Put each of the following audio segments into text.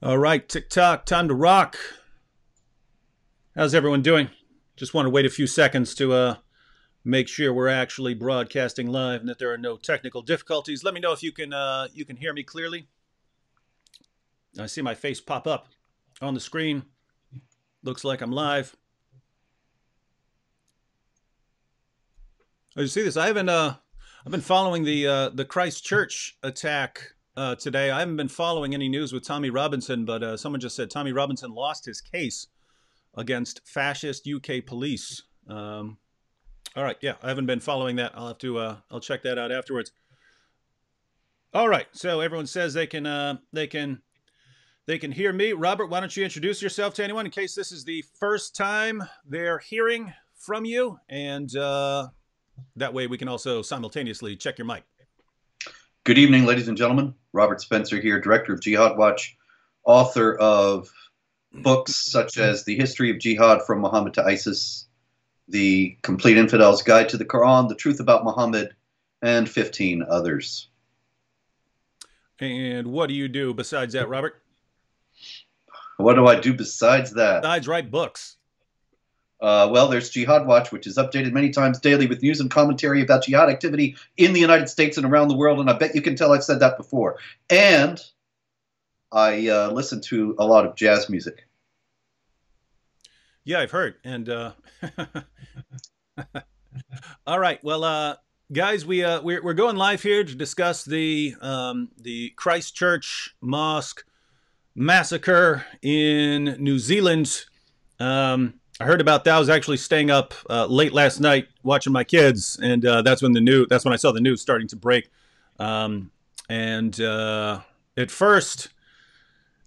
All right, tick-tock, time to rock. How's everyone doing? Just want to wait a few seconds to make sure we're actually broadcasting live and that there are no technical difficulties. Let me know if you can hear me clearly. I see my face pop up on the screen. Looks like I'm live. Oh, you see this? I've been following the Christchurch attack today. I haven't been following any news with Tommy Robinson, but someone just said Tommy Robinson lost his case against fascist UK police. All right, yeah, I haven't been following that. I'll check that out afterwards. All right, so everyone says they can hear me. Robert, why don't you introduce yourself to anyone in case this is the first time they're hearing from you, and that way we can also simultaneously check your mic. Good evening, ladies and gentlemen. Robert Spencer here, director of Jihad Watch, author of books such as The History of Jihad from Muhammad to ISIS, The Complete Infidel's Guide to the Quran, The Truth About Muhammad, and 15 others. And what do you do besides that, Robert? What do I do besides that? Besides write books. Well, there's Jihad Watch, which is updated many times daily with news and commentary about jihad activity in the United States and around the world, and I bet you can tell I've said that before. And I listen to a lot of jazz music. Yeah, I've heard. And all right, well, guys, we're going live here to discuss the Christchurch Mosque massacre in New Zealand. I heard about that. I was actually staying up late last night watching my kids, and that's when I saw the news starting to break. And at first,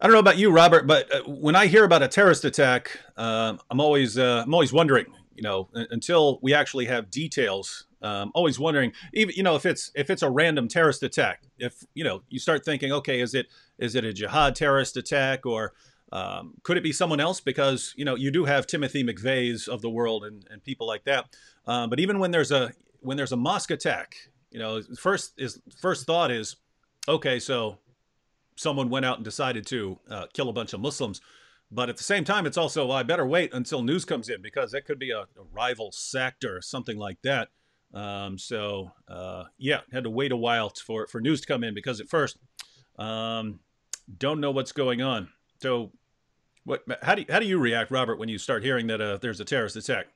I don't know about you, Robert, but when I hear about a terrorist attack, I'm always wondering, until we actually have details. Always wondering, even if it's a random terrorist attack, if you start thinking, okay, is it a jihad terrorist attack, or could it be someone else? Because you do have Timothy McVeighs of the world and people like that. But even when there's a mosque attack, first thought is, okay, so someone went out and decided to kill a bunch of Muslims. But at the same time, it's also, well, I better wait until news comes in, because that could be a rival sect or something like that. Yeah, had to wait a while for news to come in, because at first, don't know what's going on. So how do you react, Robert, when you start hearing that there's a terrorist attack?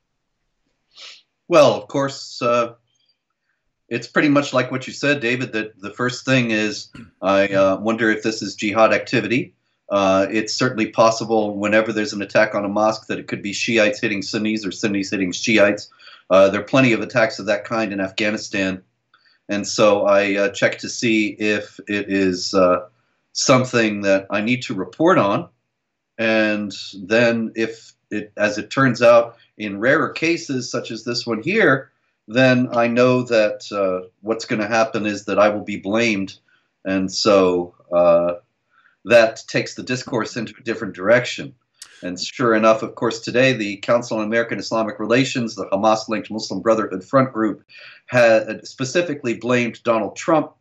Well, of course, it's pretty much like what you said, David, that the first thing is I wonder if this is jihad activity. It's certainly possible whenever there's an attack on a mosque that it could be Shiites hitting Sunnis or Sunnis hitting Shiites. There are plenty of attacks of that kind in Afghanistan. And so I check to see if it is something that I need to report on. And then if it, as it turns out, in rarer cases such as this one here, then I know that what's going to happen is that I will be blamed. And so that takes the discourse into a different direction. And sure enough, of course, today the Council on American Islamic Relations, the Hamas-linked Muslim Brotherhood Front Group, had specifically blamed Donald Trump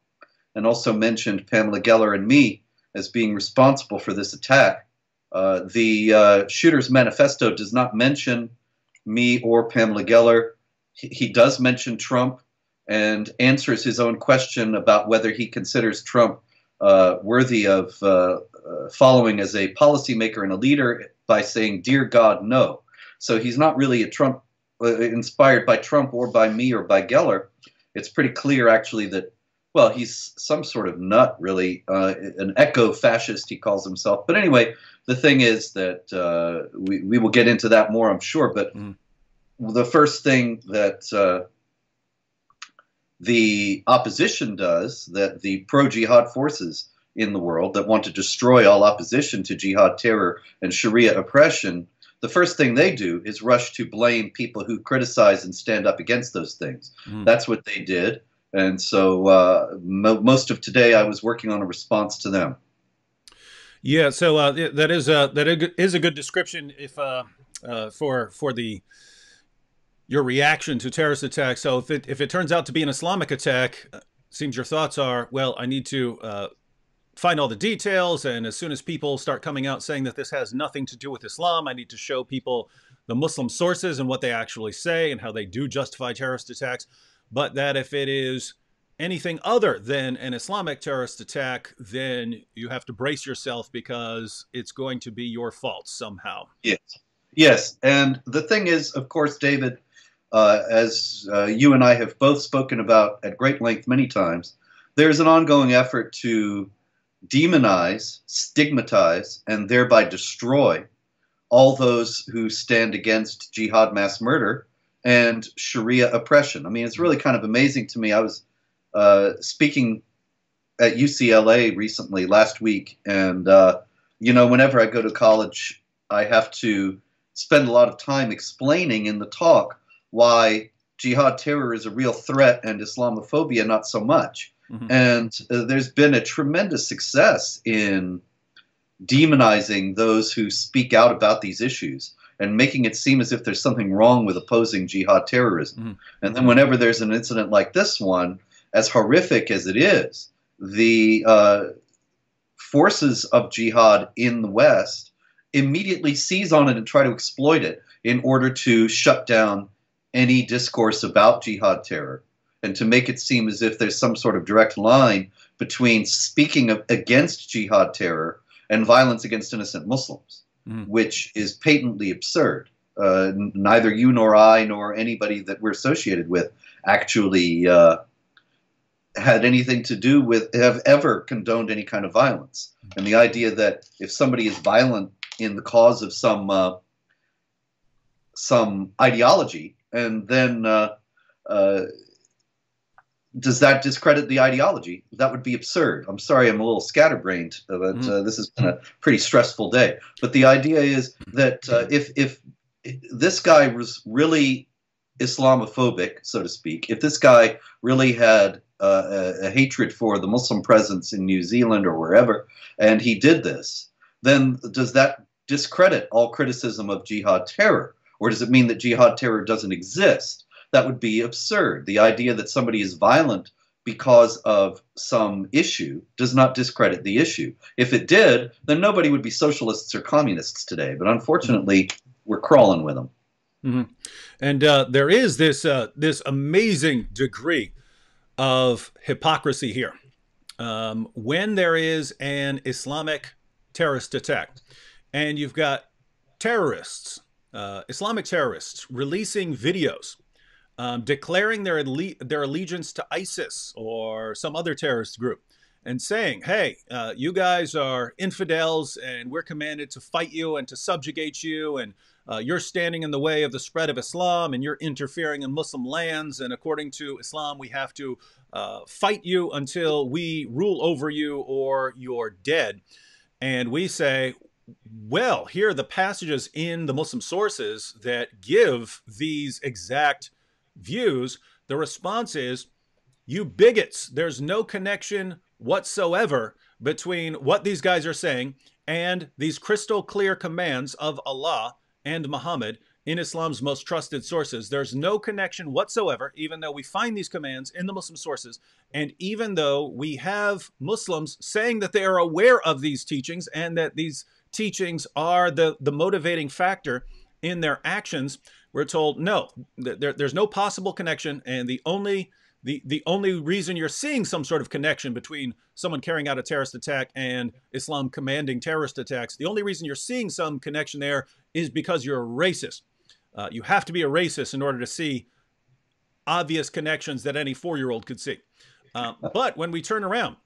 and also mentioned Pamela Geller and me as being responsible for this attack. The Shooter's Manifesto does not mention me or Pamela Geller. He does mention Trump and answers his own question about whether he considers Trump worthy of following as a policymaker and a leader by saying, "Dear God, no." So he's not really a Trump inspired by Trump or by me or by Geller. It's pretty clear, actually, that, well, he's some sort of nut, really, an eco-fascist, he calls himself. But anyway, the thing is that we will get into that more, I'm sure. But the first thing that the opposition does, that the pro-jihad forces in the world that want to destroy all opposition to jihad terror and Sharia oppression, the first thing they do is rush to blame people who criticize and stand up against those things. That's what they did. And so most of today I was working on a response to them. Yeah, so that is a good description if for your reaction to terrorist attacks. So if it turns out to be an Islamic attack, seems your thoughts are, well, I need to find all the details. And as soon as people start coming out saying that this has nothing to do with Islam, I need to show people the Muslim sources and what they actually say and how they do justify terrorist attacks. But that if it is anything other than an Islamic terrorist attack, then you have to brace yourself because it's going to be your fault somehow. Yes. Yes. And the thing is, of course, David, as you and I have both spoken about at great length many times, there's an ongoing effort to demonize, stigmatize, and thereby destroy all those who stand against jihad mass murder and Sharia oppression. I mean, it's really kind of amazing to me. I was speaking at UCLA recently, last week, and whenever I go to college, I have to spend a lot of time explaining in the talk why jihad terror is a real threat and Islamophobia not so much. Mm-hmm. And there's been a tremendous success in demonizing those who speak out about these issues and making it seem as if there's something wrong with opposing jihad terrorism. Mm-hmm. And then whenever there's an incident like this one, as horrific as it is, the forces of jihad in the West immediately seize on it and try to exploit it in order to shut down any discourse about jihad terror and to make it seem as if there's some sort of direct line between speaking against jihad terror and violence against innocent Muslims, which is patently absurd. Neither you nor I nor anybody that we're associated with actually had anything to do with, have ever condoned any kind of violence. And the idea that if somebody is violent in the cause of some ideology, and then does that discredit the ideology? That would be absurd. I'm sorry, I'm a little scatterbrained, but this has been a pretty stressful day. But the idea is that if this guy was really Islamophobic, so to speak, if this guy really had a hatred for the Muslim presence in New Zealand or wherever, and he did this, then does that discredit all criticism of jihad terror? Or does it mean that jihad terror doesn't exist? That would be absurd. The idea that somebody is violent because of some issue does not discredit the issue. If it did, then nobody would be socialists or communists today. But unfortunately, we're crawling with them. Mm-hmm. And there is this amazing degree of hypocrisy here. When there is an Islamic terrorist attack, and you've got terrorists, Islamic terrorists, releasing videos declaring their allegiance to ISIS or some other terrorist group and saying, hey, you guys are infidels and we're commanded to fight you and to subjugate you, and you're standing in the way of the spread of Islam and you're interfering in Muslim lands, and according to Islam we have to fight you until we rule over you or you're dead. And we say, well, here are the passages in the Muslim sources that give these exact views. The response is, you bigots, there's no connection whatsoever between what these guys are saying and these crystal clear commands of Allah and Muhammad in Islam's most trusted sources. There's no connection whatsoever, even though we find these commands in the Muslim sources, and even though we have Muslims saying that they are aware of these teachings and that these teachings are the motivating factor in their actions, we're told, no, there's no possible connection, and the only reason you're seeing some sort of connection between someone carrying out a terrorist attack and Islam commanding terrorist attacks, the only reason you're seeing some connection there is because you're a racist. You have to be a racist in order to see obvious connections that any 4-year-old could see. But when we turn around,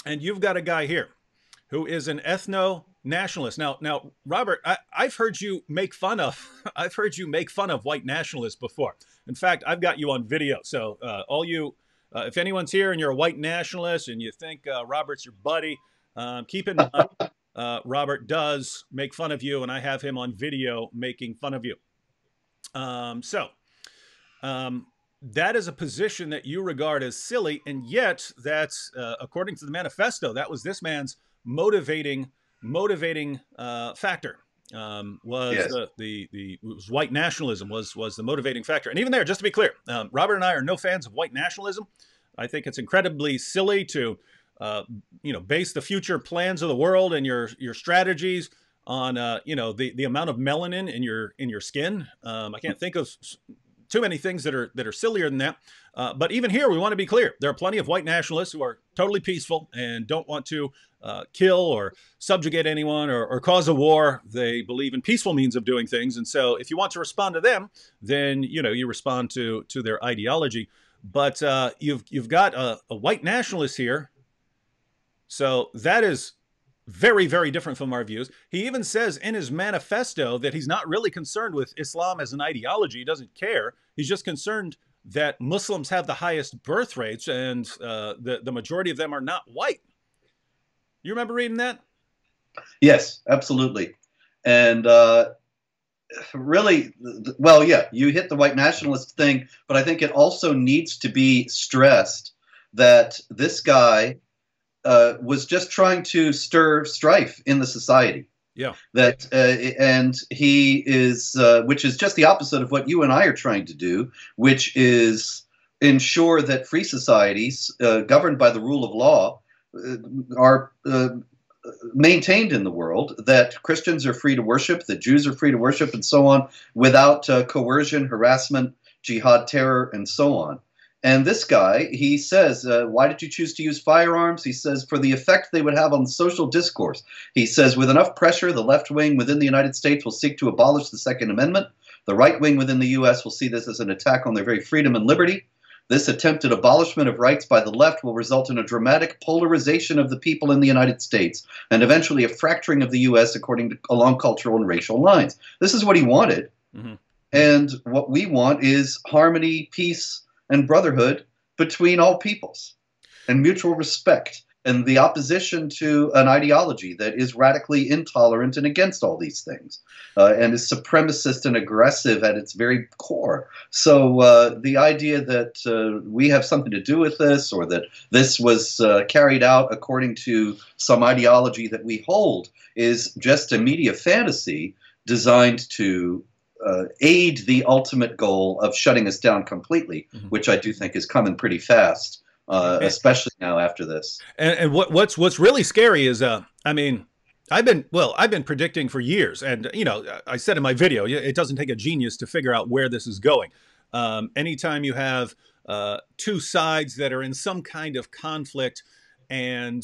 and you've got a guy here who is an ethno-nationalist. Now, Robert, I've heard you make fun of white nationalists before. In fact, I've got you on video. So all you, if anyone's here and you're a white nationalist and you think Robert's your buddy, keep in mind, Robert does make fun of you, and I have him on video making fun of you. That is a position that you regard as silly, and yet that's, according to the manifesto, that was this man's motivating factor. Was yes. Was white nationalism was the motivating factor. And even there, just to be clear, Robert and I are no fans of white nationalism. I think it's incredibly silly to base the future plans of the world and your strategies on the amount of melanin in your skin. I can't think of too many things that are sillier than that. But even here, we want to be clear. There are plenty of white nationalists who are totally peaceful and don't want to kill or subjugate anyone or cause a war. They believe in peaceful means of doing things. And so if you want to respond to them, then, you respond to their ideology. But you've got a white nationalist here. So that is very, very different from our views. He even says in his manifesto that he's not really concerned with Islam as an ideology. He doesn't care. He's just concerned that Muslims have the highest birth rates and the majority of them are not white. You remember reading that? Yes, absolutely. And really, well, yeah, you hit the white nationalist thing, but I think it also needs to be stressed that this guy was just trying to stir strife in the society. Yeah. That and he is, which is just the opposite of what you and I are trying to do, which is ensure that free societies governed by the rule of law are maintained in the world, that Christians are free to worship, that Jews are free to worship, and so on, without coercion, harassment, jihad, terror, and so on. And this guy, he says, why did you choose to use firearms? He says, for the effect they would have on social discourse. He says, with enough pressure, the left wing within the United States will seek to abolish the Second Amendment. The right wing within the U.S. will see this as an attack on their very freedom and liberty. This attempted abolishment of rights by the left will result in a dramatic polarization of the people in the United States and eventually a fracturing of the U.S. along cultural and racial lines. This is what he wanted. Mm-hmm. And what we want is harmony, peace, and brotherhood between all peoples, and mutual respect, and the opposition to an ideology that is radically intolerant and against all these things, and is supremacist and aggressive at its very core. So the idea that we have something to do with this, or that this was carried out according to some ideology that we hold, is just a media fantasy designed to aid the ultimate goal of shutting us down completely, mm-hmm. which I do think is coming pretty fast, especially now after this. And what's really scary is, I mean, I've been predicting for years, and I said in my video, it doesn't take a genius to figure out where this is going. Anytime you have two sides that are in some kind of conflict, and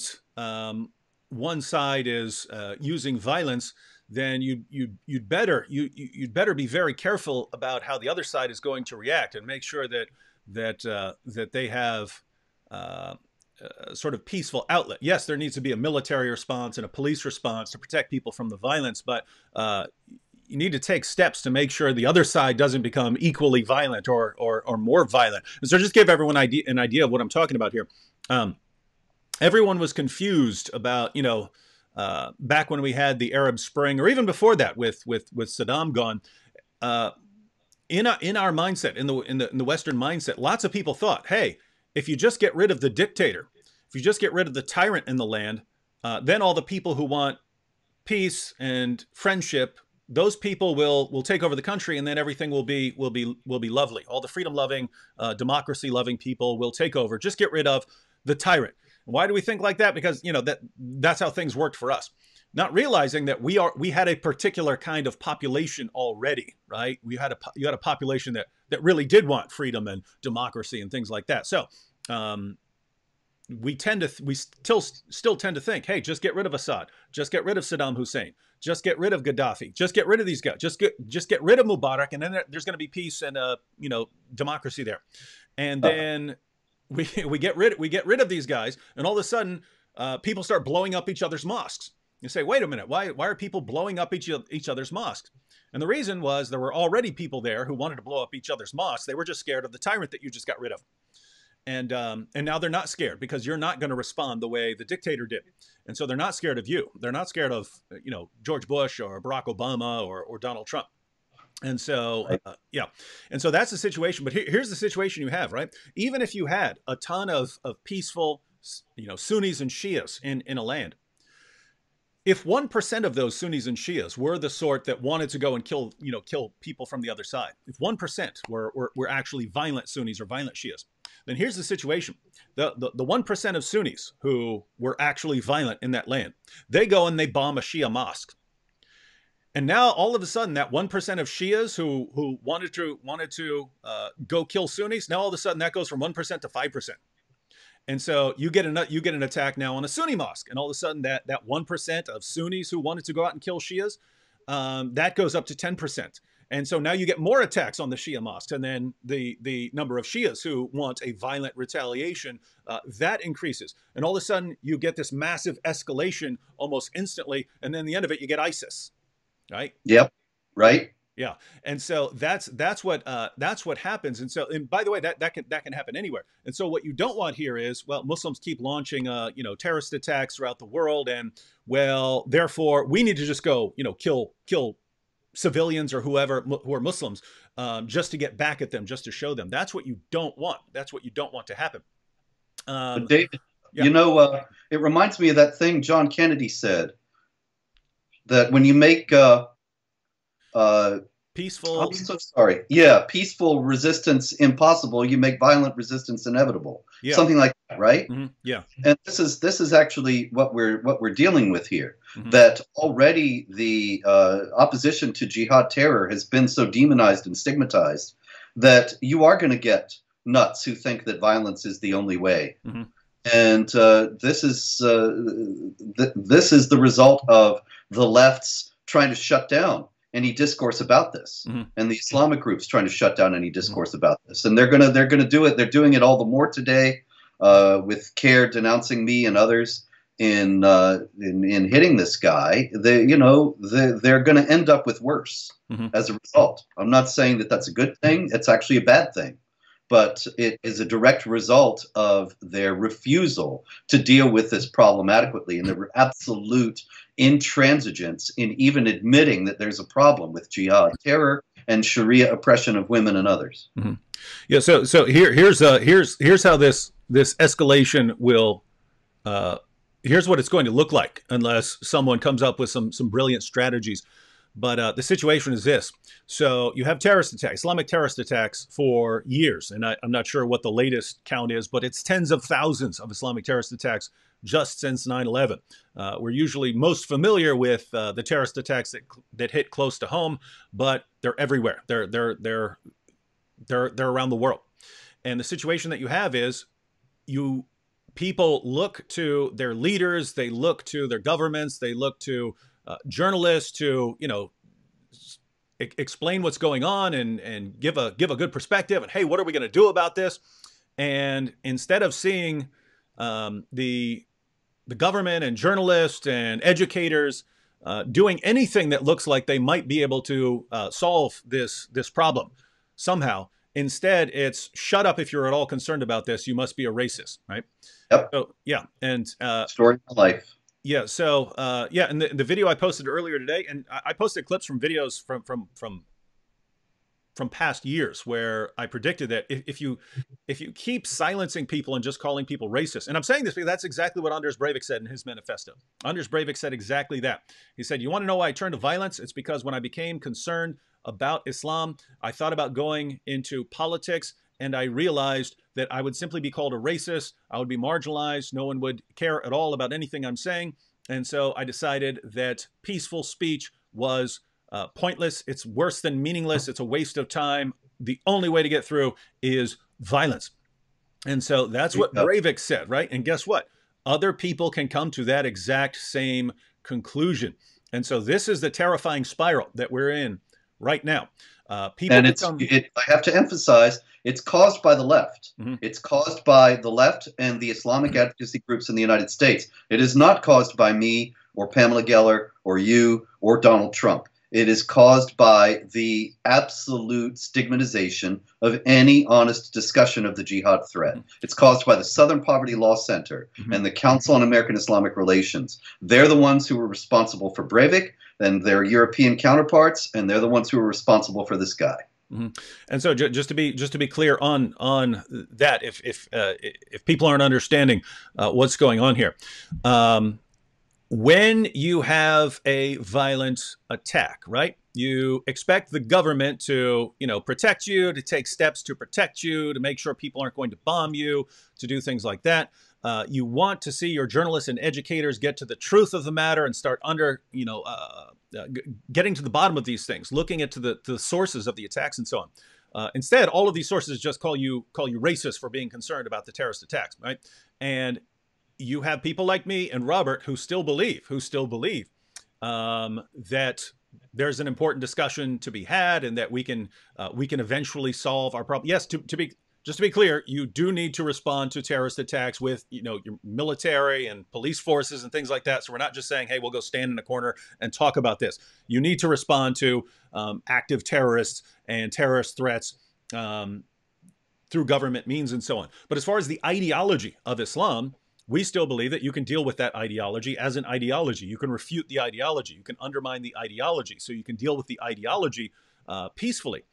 one side is using violence, then you'd better be very careful about how the other side is going to react, and make sure that they have sort of peaceful outlet. Yes, there needs to be a military response and a police response to protect people from the violence, but you need to take steps to make sure the other side doesn't become equally violent or more violent. And so just give everyone an idea of what I'm talking about here. Everyone was confused about, back when we had the Arab Spring, or even before that, with Saddam gone, in our mindset, in the Western mindset, lots of people thought, hey, if you just get rid of the dictator, if you just get rid of the tyrant in the land, then all the people who want peace and friendship, those people will take over the country, and then everything will be lovely. All the freedom-loving, democracy-loving people will take over. Just get rid of the tyrant. Why do we think like that? Because that's how things worked for us. Not realizing that we had a particular kind of population already, right? You had a population that really did want freedom and democracy and things like that. So we still tend to think, hey, just get rid of Assad, just get rid of Saddam Hussein, just get rid of Gaddafi, just get rid of these guys, just get rid of Mubarak, and then there's going to be peace and democracy there. And then we get rid of these guys, and all of a sudden people start blowing up each other's mosques. You say, wait a minute, why are people blowing up each other's mosques? And the reason was there were already people there who wanted to blow up each other's mosques. They were just scared of the tyrant that you just got rid of. And now they're not scared, because you're not going to respond the way the dictator did. And so they're not scared of you. They're not scared of George Bush or Barack Obama or Donald Trump. And so, And so that's the situation. But here's the situation you have, right? Even if you had a ton of peaceful, Sunnis and Shias in a land, if 1% of those Sunnis and Shias were the sort that wanted to go and kill people from the other side, if 1% were actually violent Sunnis or violent Shias, then here's the situation. The 1% of Sunnis who were actually violent in that land, they go and they bomb a Shia mosque. And now all of a sudden that 1% of Shias who wanted to go kill Sunnis, now all of a sudden that goes from 1% to 5%. And so you get an attack now on a Sunni mosque, and all of a sudden that 1% of Sunnis who wanted to go out and kill Shias, that goes up to 10%. And so now you get more attacks on the Shia mosques, and then the number of Shias who want a violent retaliation, that increases. And all of a sudden you get this massive escalation almost instantly, and then at the end of it you get ISIS, right? Yep. Right. Yeah, and so that's what happens. And so, and by the way, that can happen anywhere. And so, what you don't want here is, well, Muslims keep launching, terrorist attacks throughout the world, and well, therefore, we need to just go, kill civilians or whoever who are Muslims, just to get back at them, just to show them. That's what you don't want. That's what you don't want to happen. But David, yeah. it reminds me of that thing John Kennedy said, that when you make peaceful. I'm so sorry. Yeah, peaceful resistance impossible, you make violent resistance inevitable. Yeah. Something like that, right? Mm-hmm. Yeah. And this is actually what we're dealing with here. Mm-hmm. That already the opposition to jihad terror has been so demonized and stigmatized that you are going to get nuts who think that violence is the only way. Mm-hmm. And this is the result of the left's trying to shut down any discourse about this, mm-hmm. and the Islamic groups trying to shut down any discourse mm-hmm. about this. And they're gonna do it. They're doing it all the more today, with CARE denouncing me and others in hitting this guy. They're going to end up with worse mm-hmm. as a result. I'm not saying that that's a good thing. It's actually a bad thing. But it is a direct result of their refusal to deal with this problem adequately, and their absolute intransigence in even admitting that there's a problem with jihad terror and Sharia oppression of women and others. Mm-hmm. Yeah. So here's how this escalation will. Here's what it's going to look like unless someone comes up with some brilliant strategies. But the situation is this. So you have terrorist attacks, Islamic terrorist attacks for years. And I'm not sure what the latest count is, but it's tens of thousands of Islamic terrorist attacks just since 9/11. We're usually most familiar with the terrorist attacks that hit close to home, but they're everywhere. They're around the world. And the situation that you have is people look to their leaders, they look to their governments, they look to journalists to, explain what's going on and give a good perspective. And hey, what are we going to do about this? And instead of seeing the government and journalists and educators doing anything that looks like they might be able to solve this problem somehow, instead it's shut up if you're at all concerned about this. You must be a racist, right? Yep. So yeah, and story of life. Yeah. So, and the video I posted earlier today, and I posted clips from videos from past years where I predicted that if you keep silencing people and just calling people racist, and I'm saying this because that's exactly what Anders Breivik said in his manifesto. Anders Breivik said exactly that. He said, "You want to know why I turned to violence? It's because when I became concerned about Islam, I thought about going into politics, and I realized that I would simply be called a racist. I would be marginalized. No one would care at all about anything I'm saying. And so I decided that peaceful speech was pointless. It's worse than meaningless. It's a waste of time. The only way to get through is violence." And so that's what Breivik said, right? And guess what? Other people can come to that exact same conclusion. And so this is the terrifying spiral that we're in right now. I have to emphasize, it's caused by the left. Mm-hmm. It's caused by the left and the Islamic advocacy groups in the United States. It is not caused by me or Pamela Geller or you or Donald Trump. It is caused by the absolute stigmatization of any honest discussion of the jihad threat. Mm-hmm. It's caused by the Southern Poverty Law Center mm-hmm. and the Council on American Islamic Relations. They're the ones who were responsible for Breivik and their European counterparts, and they're the ones who are responsible for this guy. Mm-hmm. And so, just to be clear on that, if people aren't understanding what's going on here, when you have a violent attack, right? You expect the government to, protect you, to take steps to protect you, to make sure people aren't going to bomb you, to do things like that. You want to see your journalists and educators get to the truth of the matter and start getting to the bottom of these things, looking into the sources of the attacks and so on. Instead, all of these sources just call you racist for being concerned about the terrorist attacks, right? And you have people like me and Robert who still believe that there's an important discussion to be had, and that we can eventually solve our problem. Yes, just to be clear, you do need to respond to terrorist attacks with your military and police forces and things like that. So we're not just saying, hey, we'll go stand in a corner and talk about this. You need to respond to active terrorists and terrorist threats through government means and so on. But as far as the ideology of Islam, we still believe that you can deal with that ideology as an ideology. You can refute the ideology. You can undermine the ideology. So you can deal with the ideology peacefully.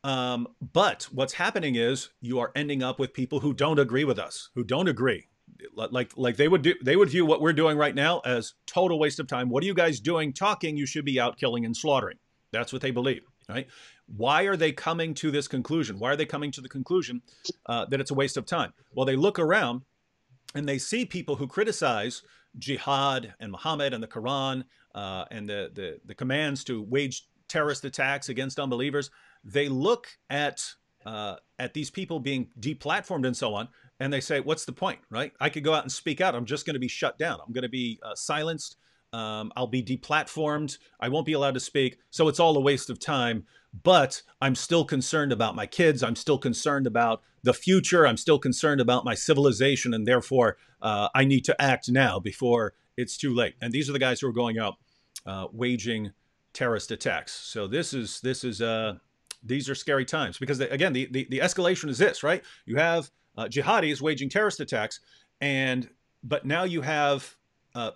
But what's happening is you are ending up with people who don't agree with us, who don't agree. Like they would view what we're doing right now as total waste of time. What are you guys doing talking? You should be out killing and slaughtering. That's what they believe, right? Why are they coming to this conclusion? Why are they coming to the conclusion that it's a waste of time? Well, they look around and they see people who criticize jihad and Muhammad and the Quran and the commands to wage terrorist attacks against unbelievers. They look at these people being deplatformed and so on, and they say, what's the point, right? I could go out and speak out. I'm just going to be shut down. I'm going to be silenced. I'll be deplatformed. I won't be allowed to speak. So it's all a waste of time. But I'm still concerned about my kids. I'm still concerned about the future. I'm still concerned about my civilization. And therefore, I need to act now before it's too late. And these are the guys who are going out waging terrorist attacks. So these are scary times because, again, the escalation is this, right? You have jihadis waging terrorist attacks, but now you have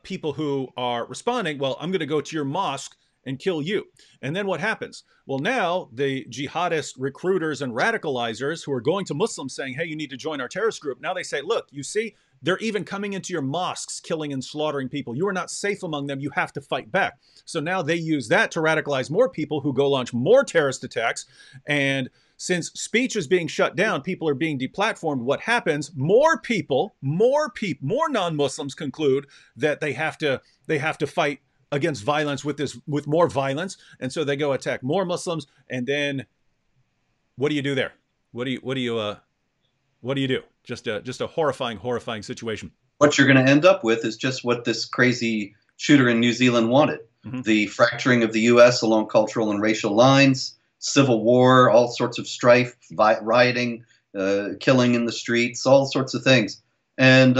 people who are responding, well, I'm going to go to your mosque and kill you. And then what happens? Well, now the jihadist recruiters and radicalizers who are going to Muslims saying, hey, you need to join our terrorist group. Now they say, look, you see, they're even coming into your mosques, killing and slaughtering people. You are not safe among them. You have to fight back. So now they use that to radicalize more people who go launch more terrorist attacks. And since speech is being shut down, people are being deplatformed. What happens? More non-Muslims conclude that they have to fight against violence with more violence, and so they go attack more Muslims. And then, what do you do there? What do you do? Just a horrifying situation. What you're going to end up with is just what this crazy shooter in New Zealand wanted: the fracturing of the U.S. along cultural and racial lines, civil war, all sorts of strife, rioting, killing in the streets, all sorts of things. And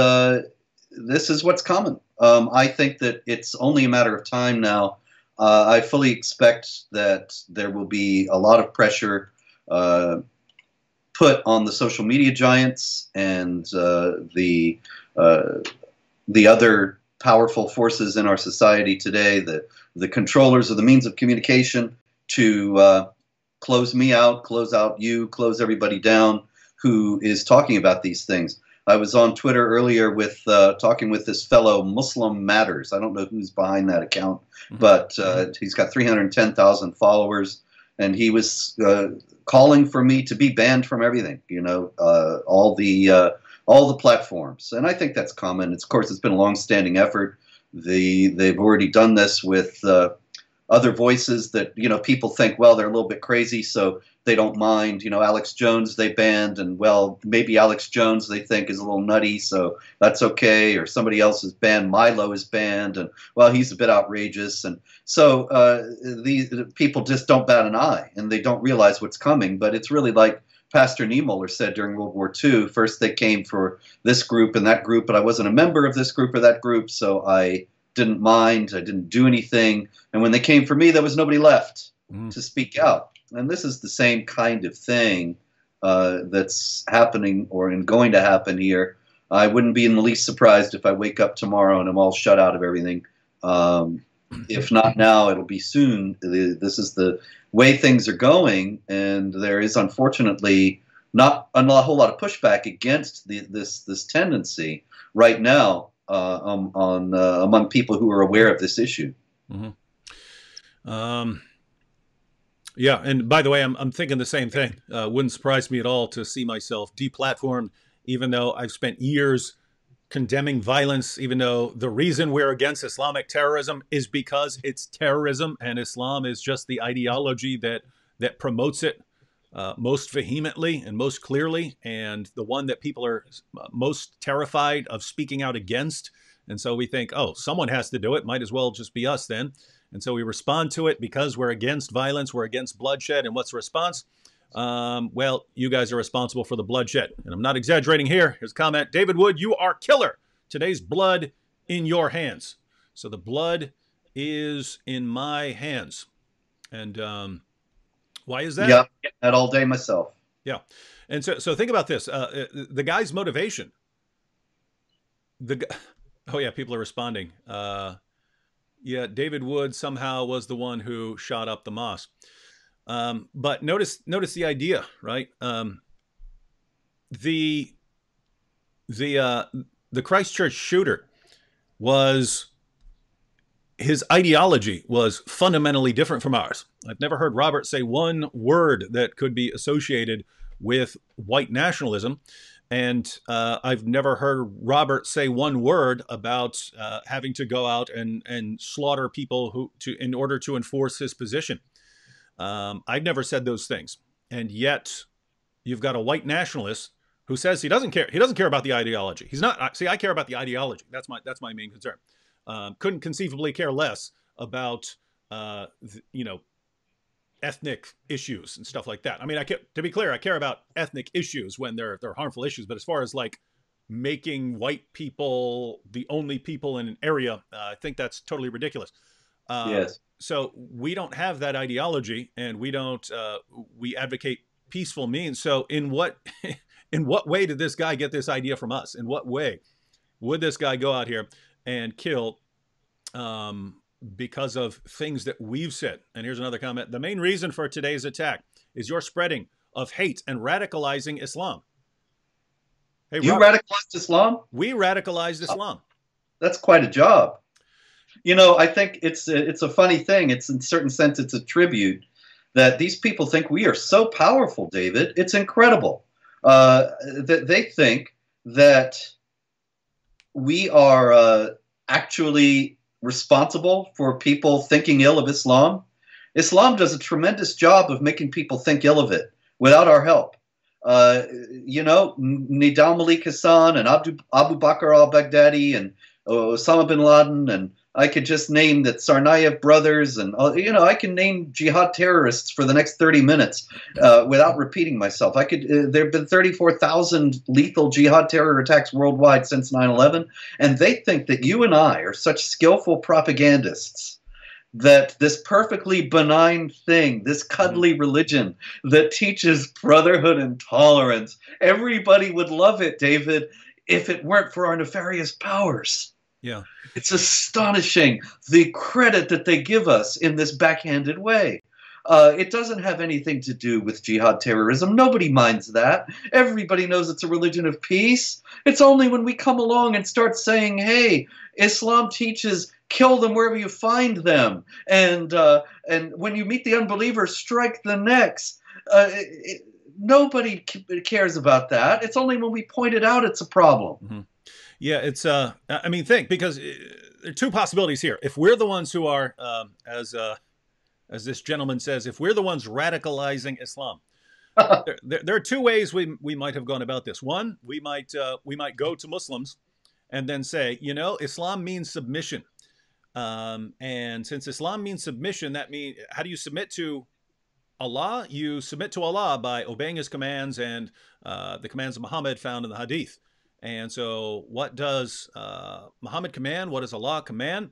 this is what's coming. I think that it's only a matter of time now. I fully expect that there will be a lot of pressure put on the social media giants and the other powerful forces in our society today, the controllers of the means of communication, to close me out, close out you, close everybody down who is talking about these things. I was on Twitter earlier with talking with this fellow Muslim Matters. I don't know who's behind that account, but he's got 310,000 followers, and he was calling for me to be banned from everything. All the platforms, and I think that's common. Of course, it's been a long-standing effort. They've already done this with other voices that people think, well, they're a little bit crazy, so they don't mind. Alex Jones they banned, and well, maybe Alex Jones they think is a little nutty, so that's okay. Or somebody else is banned. Milo is banned, and well, he's a bit outrageous. And so these people just don't bat an eye, and they don't realize what's coming. But it's really like Pastor Niemöller said during World War II. First they came for this group and that group, but I wasn't a member of this group or that group, so I didn't mind. I didn't do anything. And when they came for me, there was nobody left to speak out. And this is the same kind of thing that's happening or going to happen here. I wouldn't be in the least surprised if I wake up tomorrow and I'm all shut out of everything. If not now, it'll be soon. This is the way things are going, and there is unfortunately not a whole lot of pushback against this tendency right now. among people who are aware of this issue. Mm-hmm. Yeah, and by the way, I'm thinking the same thing. Wouldn't surprise me at all to see myself deplatformed, even though I've spent years condemning violence, even though the reason we're against Islamic terrorism is because it's terrorism, and Islam is just the ideology that promotes it most vehemently and most clearly, and the one that people are most terrified of speaking out against. And so we think, oh, someone has to do it. Might as well just be us then. And so we respond to it because we're against violence, we're against bloodshed. And what's the response? Well, you guys are responsible for the bloodshed. And I'm not exaggerating here. Here's a comment. David Wood, you are killer. Today's blood in your hands. So the blood is in my hands. And why is that? Yeah, that all day myself. Yeah. And so think about this. The guy's motivation. Oh, yeah, people are responding. Yeah, David Wood somehow was the one who shot up the mosque. But notice the idea, right? The Christchurch shooter his ideology was fundamentally different from ours. I've never heard Robert say one word that could be associated with white nationalism. And I've never heard Robert say one word about having to go out and slaughter people in order to enforce his position. I've never said those things. And yet you've got a white nationalist who says he doesn't care. He doesn't care about the ideology. He's not. See, I care about the ideology. That's my main concern. Couldn't conceivably care less about ethnic issues and stuff like that. I mean, to be clear, I care about ethnic issues when they're harmful issues. But as far as like making white people the only people in an area, I think that's totally ridiculous. Yes. So we don't have that ideology, and we don't. We advocate peaceful means. So in what way did this guy get this idea from us? In what way would this guy go out here and kill because of things that we've said? And here's another comment. The main reason for today's attack is your spreading of hate and radicalizing Islam. Hey, you Robert, radicalized Islam? we radicalized Islam. That's quite a job. You know, I think it's a funny thing. It's in a certain sense, it's a tribute that these people think we are so powerful, David. It's incredible that they think that we are actually responsible for people thinking ill of Islam. Islam does a tremendous job of making people think ill of it without our help. Nidal Malik Hassan and Abu Bakr al-Baghdadi and Osama bin Laden, and I could just name the Tsarnaev brothers, and I can name jihad terrorists for the next 30 minutes without repeating myself. There have been 34,000 lethal jihad terror attacks worldwide since 9/11, and they think that you and I are such skillful propagandists that this perfectly benign thing, this cuddly religion that teaches brotherhood and tolerance, everybody would love it, David, if it weren't for our nefarious powers. Yeah. It's astonishing the credit that they give us in this backhanded way. It doesn't have anything to do with jihad terrorism. Nobody minds that. Everybody knows it's a religion of peace. It's only when we come along and start saying, hey, Islam teaches kill them wherever you find them. And when you meet the unbelievers, strike the necks. Nobody cares about that. It's only when we point it out it's a problem. Mm-hmm. Yeah, it's I mean, because there are two possibilities here. If we're the ones who are, as this gentleman says, if we're the ones radicalizing Islam, there are two ways we might have gone about this. One, we might go to Muslims and then say, Islam means submission, and since Islam means submission, that means how do you submit to Allah? You submit to Allah by obeying His commands and the commands of Muhammad found in the Hadith. And so what does Muhammad command? What does Allah command?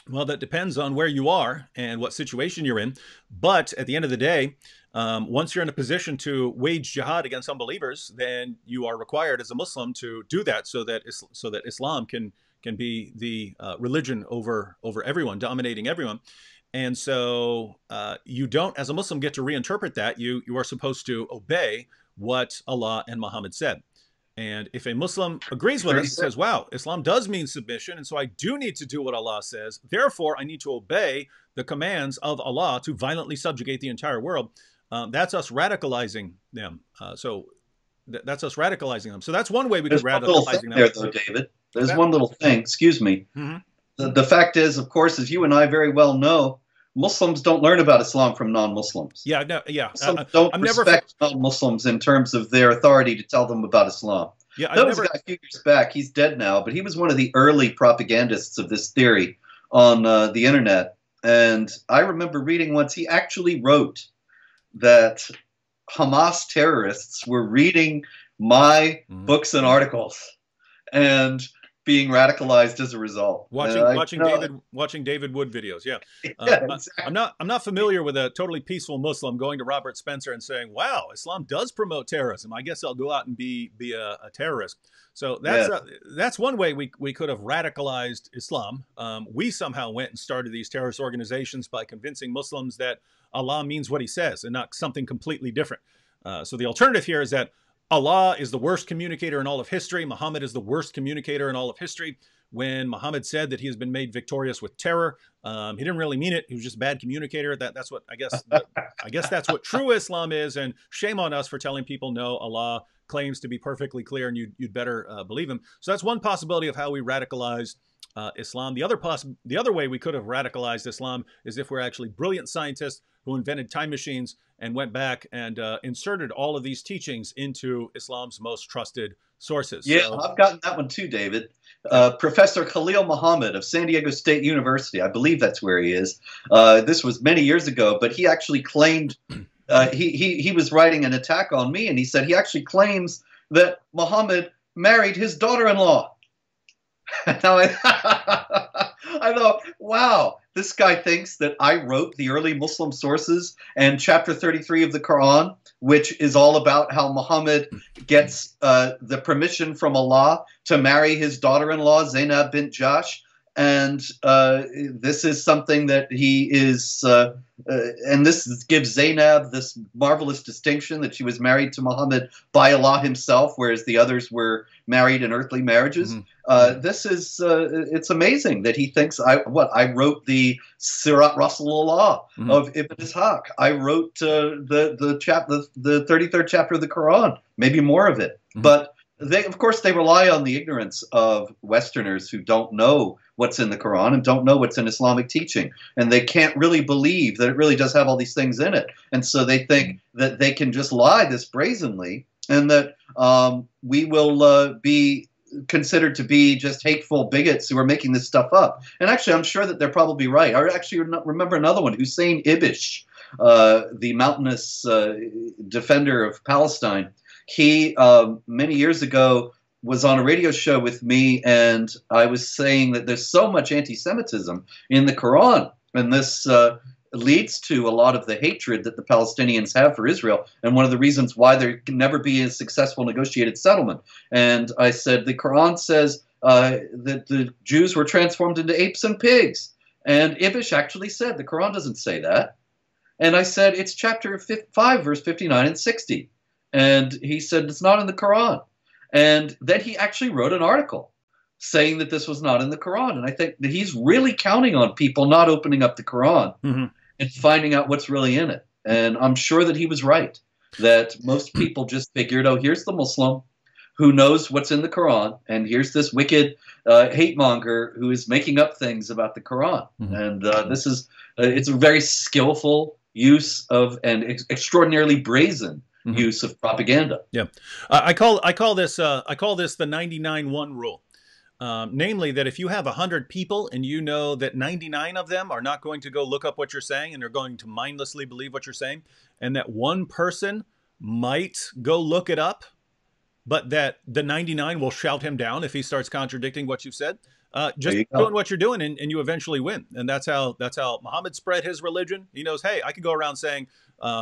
Well, that depends on where you are and what situation you're in. But at the end of the day, once you're in a position to wage jihad against unbelievers, then you are required as a Muslim to do that so that Islam can be the religion over everyone, dominating everyone. And so you don't, as a Muslim, get to reinterpret that. You are supposed to obey what Allah and Muhammad said. And if a Muslim agrees with us and says, wow, Islam does mean submission, and so I do need to do what Allah says, therefore I need to obey the commands of Allah to violently subjugate the entire world, that's us radicalizing them. That's us radicalizing them. So that's one way we could radicalize them. There, though, David. There's one little thing. Excuse me. Mm-hmm. The fact is, of course, as you and I very well know, Muslims don't learn about Islam from non-Muslims. Yeah, no, yeah. Muslims don't respect non-Muslims in terms of their authority to tell them about Islam. Yeah, there was a guy a few years back. He's dead now, but he was one of the early propagandists of this theory on the internet. And I remember reading once he actually wrote that Hamas terrorists were reading my books and articles and being radicalized as a result. Watching David Wood videos. Yeah. Exactly. I'm not familiar with a totally peaceful Muslim going to Robert Spencer and saying, wow, Islam does promote terrorism. I guess I'll go out and be a terrorist. So that's one way we could have radicalized Islam. We somehow went and started these terrorist organizations by convincing Muslims that Allah means what he says and not something completely different. So the alternative here is that Allah is the worst communicator in all of history. Muhammad is the worst communicator in all of history. When Muhammad said that he has been made victorious with terror, he didn't really mean it. He was just a bad communicator. That's what I guess that's what true Islam is. And shame on us for telling people no, Allah claims to be perfectly clear, and you'd better believe him. So that's one possibility of how we radicalized Islam. The other way we could have radicalized Islam is if we're actually brilliant scientists who invented time machines and went back and inserted all of these teachings into Islam's most trusted sources. Yeah, so, I've gotten that one too, David. Professor Khalil Muhammad of San Diego State University, I believe that's where he is. This was many years ago, but he actually claimed, he was writing an attack on me, and he said he actually claims that Muhammad married his daughter-in-law. Now I thought, wow, this guy thinks that I wrote the early Muslim sources and chapter 33 of the Quran, which is all about how Muhammad gets the permission from Allah to marry his daughter-in-law, Zainab bint Jahsh. And this is something that he is, and this gives Zainab this marvelous distinction that she was married to Muhammad by Allah himself, whereas the others were married in earthly marriages. This is, it's amazing that he thinks I wrote the Sirat Rasulullah of Ibn Ishaq. I wrote the 33rd chapter of the Quran, maybe more of it. But of course, they rely on the ignorance of Westerners who don't know what's in the Quran and don't know what's in Islamic teaching. And they can't really believe that it really does have all these things in it. And so they think that they can just lie this brazenly and that we will be considered to be just hateful bigots who are making this stuff up. And actually, I'm sure that they're probably right. I actually remember another one, Hussein Ibish, the mountainous defender of Palestine. He, many years ago, was on a radio show with me, and I was saying that there's so much anti-Semitism in the Quran, and this leads to a lot of the hatred that the Palestinians have for Israel, and one of the reasons why there can never be a successful negotiated settlement. And I said, the Quran says that the Jews were transformed into apes and pigs, and Ibish actually said, the Quran doesn't say that. And I said, it's chapter 5, verse 59 and 60. And he said, it's not in the Quran. And then he actually wrote an article saying that this was not in the Quran. And I think that he's really counting on people not opening up the Quran and finding out what's really in it. And I'm sure that he was right, that most people just figured, oh, here's the Muslim who knows what's in the Quran, and here's this wicked hate monger who is making up things about the Quran. And this is, it's a very skillful use of, and extraordinarily brazen use of propaganda. Yeah, I call this the 99-1 rule. Namely, that if you have 100 people and you know that 99 of them are not going to go look up what you're saying and they're going to mindlessly believe what you're saying, and that one person might go look it up, but that the 99 will shout him down if he starts contradicting what you've said, just doing what you're doing, and you eventually win. And that's how Muhammad spread his religion. He knows, hey, I could go around saying,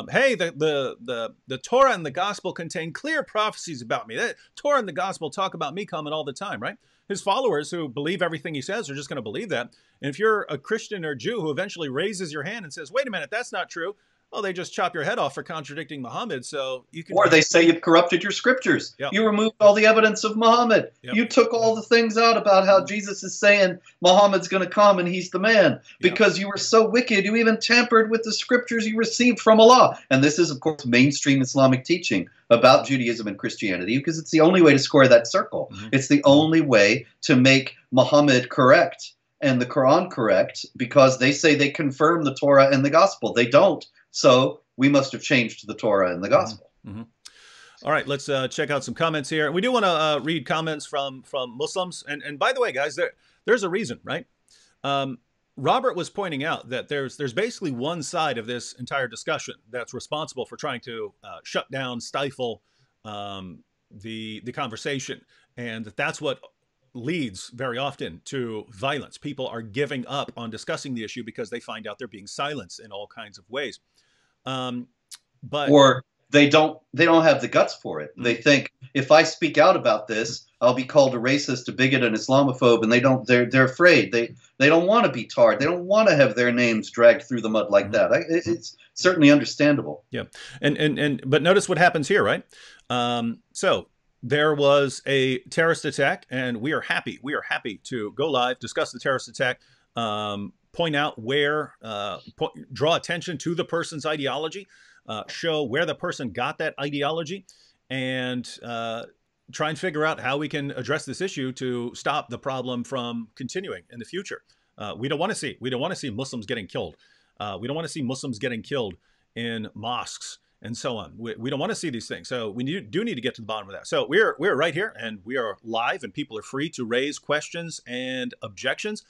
hey, the Torah and the gospel contain clear prophecies about me. The Torah and the gospel talk about me coming all the time, right? His followers who believe everything he says are just going to believe that. And if you're a Christian or Jew who eventually raises your hand and says, wait a minute, that's not true, well, they just chop your head off for contradicting Muhammad. So you can, Or they say you've corrupted your scriptures. yep, You removed all the evidence of Muhammad. yep, You took all the things out about how Jesus is saying Muhammad's going to come and he's the man. yep, Because you were so wicked, you even tampered with the scriptures you received from Allah. And this is, of course, mainstream Islamic teaching about Judaism and Christianity, because it's the only way to square that circle. mm-hmm. It's the only way to make Muhammad correct and the Quran correct, because they say they confirm the Torah and the gospel. They don't. So we must have changed the Torah and the gospel. Mm-hmm. All right, let's check out some comments here. We do want to read comments from Muslims. And by the way, guys, there's a reason, right? Robert was pointing out that there's basically one side of this entire discussion that's responsible for trying to shut down, stifle the conversation. And that's what leads very often to violence. People are giving up on discussing the issue because they find out they're being silenced in all kinds of ways. But or they don't have the guts for it. They think, if I speak out about this, I'll be called a racist, a bigot, an Islamophobe, and they're afraid. They don't want to be tarred. They don't want to have their names dragged through the mud like that. It's certainly understandable. Yeah, but notice what happens here, right? So there was a terrorist attack, and we are happy to go live, discuss the terrorist attack, point out where, draw attention to the person's ideology, show where the person got that ideology, and try and figure out how we can address this issue to stop the problem from continuing in the future. We don't want to see Muslims getting killed. We don't want to see Muslims getting killed in mosques and so on. We don't want to see these things. So we do need to get to the bottom of that. So we're right here, and we are live, and people are free to raise questions and objections.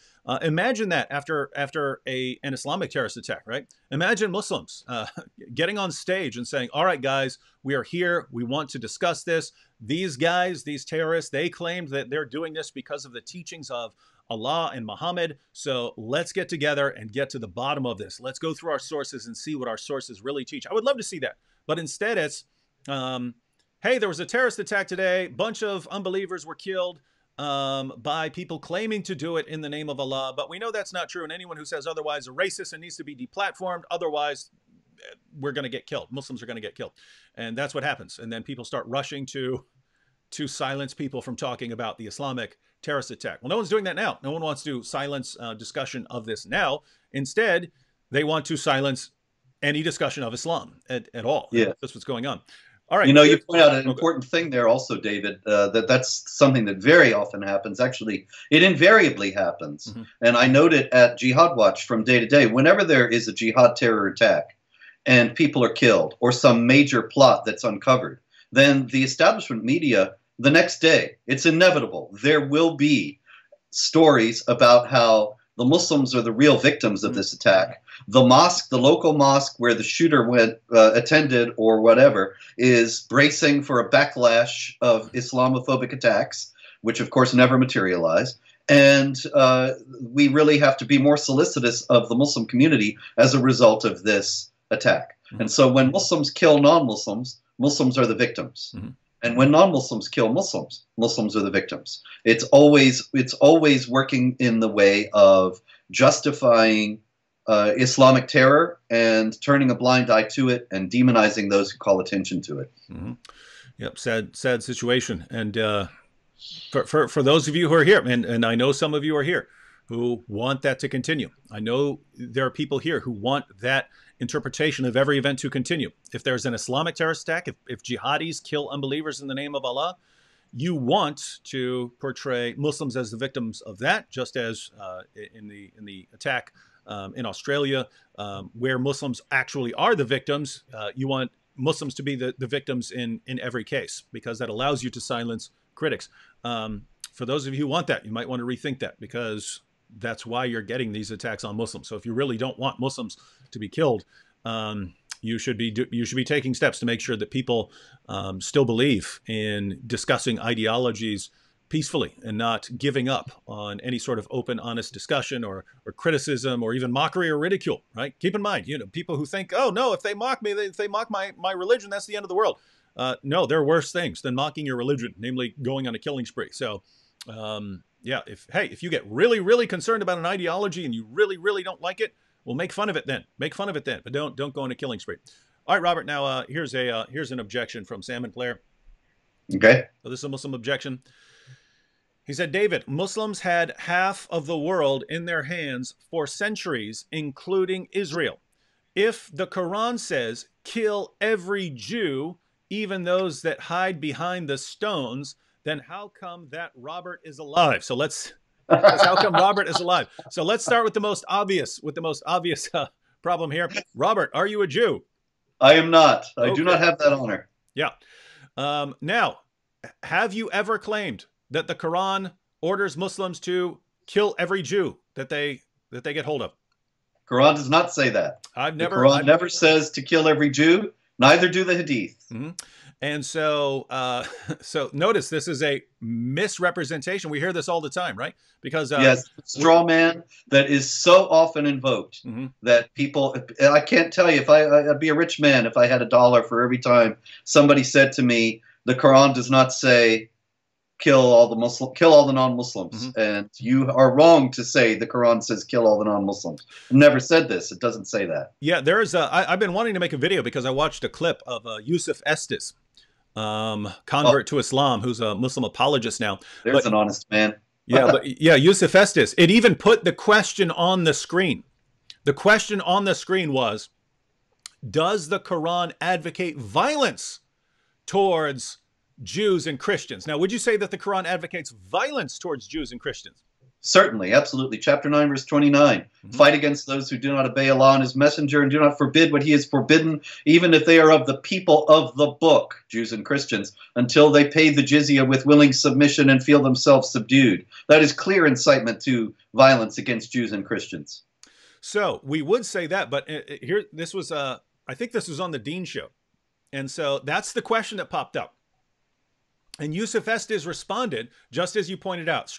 Imagine that after an Islamic terrorist attack, right? Imagine Muslims getting on stage and saying, all right, guys, we are here. We want to discuss this. These guys, these terrorists, they claimed that they're doing this because of the teachings of Allah and Muhammad. So let's get together and get to the bottom of this. Let's go through our sources and see what our sources really teach. I would love to see that. But instead it's, hey, there was a terrorist attack today. Bunch of unbelievers were killed by people claiming to do it in the name of Allah. But we know that's not true. And anyone who says otherwise is a racist and needs to be deplatformed. Otherwise, we're going to get killed. Muslims are going to get killed. And that's what happens. And then people start rushing to silence people from talking about the Islamic terrorist attack. Well, no one's doing that now. No one wants to silence discussion of this now. Instead, they want to silence any discussion of Islam at all. Yeah. That's what's going on. All right. You point out an important thing there also, David, that's something that very often happens. Actually, it invariably happens. Mm-hmm. And I note it at Jihad Watch from day to day. Whenever there is a jihad terror attack and people are killed or some major plot that's uncovered, then the establishment media, the next day, it's inevitable, there will be stories about how the Muslims are the real victims of this attack. The mosque, the local mosque where the shooter attended or whatever, is bracing for a backlash of Islamophobic attacks, which of course never materialize. And we really have to be more solicitous of the Muslim community as a result of this attack. Mm-hmm. And so when Muslims kill non-Muslims, Muslims are the victims. Mm-hmm. And when non-Muslims kill Muslims, Muslims are the victims. It's always working in the way of justifying Islamic terror and turning a blind eye to it and demonizing those who call attention to it. Mm-hmm. Yep, sad situation. And for those of you who are here, and I know some of you are here who want that to continue. I know there are people here who want that interpretation of every event to continue. If there's an Islamic terrorist attack, if jihadis kill unbelievers in the name of Allah, you want to portray Muslims as the victims of that, just as in the attack in Australia, where Muslims actually are the victims. You want Muslims to be the victims in every case, because that allows you to silence critics. For those of you who want that, you might want to rethink that, because that's why you're getting these attacks on Muslims. So if you really don't want Muslims to be killed, you should be taking steps to make sure that people still believe in discussing ideologies peacefully and not giving up on any sort of open, honest discussion or criticism or even mockery or ridicule. Right? Keep in mind, people who think, oh no, if they mock me, if they mock my religion, that's the end of the world. No, there are worse things than mocking your religion, namely going on a killing spree. So. Yeah, if you get really, really concerned about an ideology and you really, really don't like it, Well, make fun of it then. Make fun of it then, but don't go on a killing spree. All right, Robert. Now here's an objection from Salmon Player. Okay. So this is a Muslim objection. He said, David, Muslims had half of the world in their hands for centuries, including Israel. If the Quran says, kill every Jew, even those that hide behind the stones, then how come that Robert is alive? So how come Robert is alive? So let's start with the most obvious problem here. Robert, are you a Jew? I am not. I Okay. do not have that honor. Yeah. Now, have you ever claimed that the Quran orders Muslims to kill every Jew that they get hold of? Quran does not say that. I've The Quran never says to kill every Jew. Neither do the Hadith. Mm-hmm. And so, so notice this is a misrepresentation. We hear this all the time, right? Because yes, straw man that is so often invoked that people. I can't tell you if I'd be a rich man if I had $1 for every time somebody said to me, "The Quran does not say kill all the non-Muslims," and you are wrong to say the Quran says kill all the non-Muslims. It never said this. It doesn't say that. Yeah, there's. I've been wanting to make a video because I watched a clip of Yusuf Estes, convert to Islam, who's a Muslim apologist now. There's an honest man. Yeah, Yusuf Estes. It even put the question on the screen. The question on the screen was, does the Quran advocate violence towards Jews and Christians? Now, would you say that the Quran advocates violence towards Jews and Christians? Certainly, absolutely. Chapter 9, verse 29. Fight against those who do not obey Allah and his messenger, and do not forbid what he has forbidden, even if they are of the people of the book, Jews and Christians, until they pay the jizya with willing submission and feel themselves subdued. That is clear incitement to violence against Jews and Christians. So we would say that, but here, this was, I think this was on the Dean show. And so that's the question that popped up. And Yusuf Estes responded, just as you pointed out,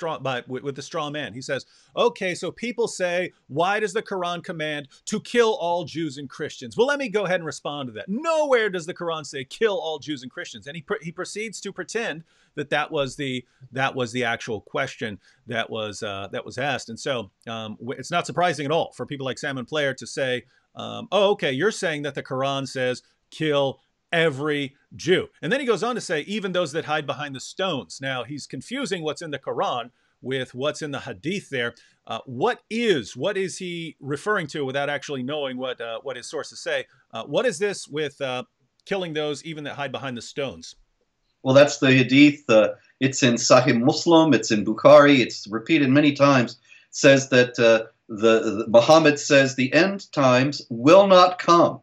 with the straw man. He says, okay, so people say, why does the Quran command to kill all Jews and Christians? Well, let me go ahead and respond to that. Nowhere does the Quran say kill all Jews and Christians. And he proceeds to pretend that was the actual question that was asked. And so it's not surprising at all for people like Salmon Player to say, oh, okay, you're saying that the Quran says kill every Jew. And then he goes on to say, even those that hide behind the stones. Now, he's confusing what's in the Quran with what's in the Hadith there. What is he referring to without actually knowing what his sources say? What is this with killing those even that hide behind the stones? Well, that's the Hadith. It's in Sahih Muslim. It's in Bukhari. It's repeated many times. It says that the Muhammad says the end times will not come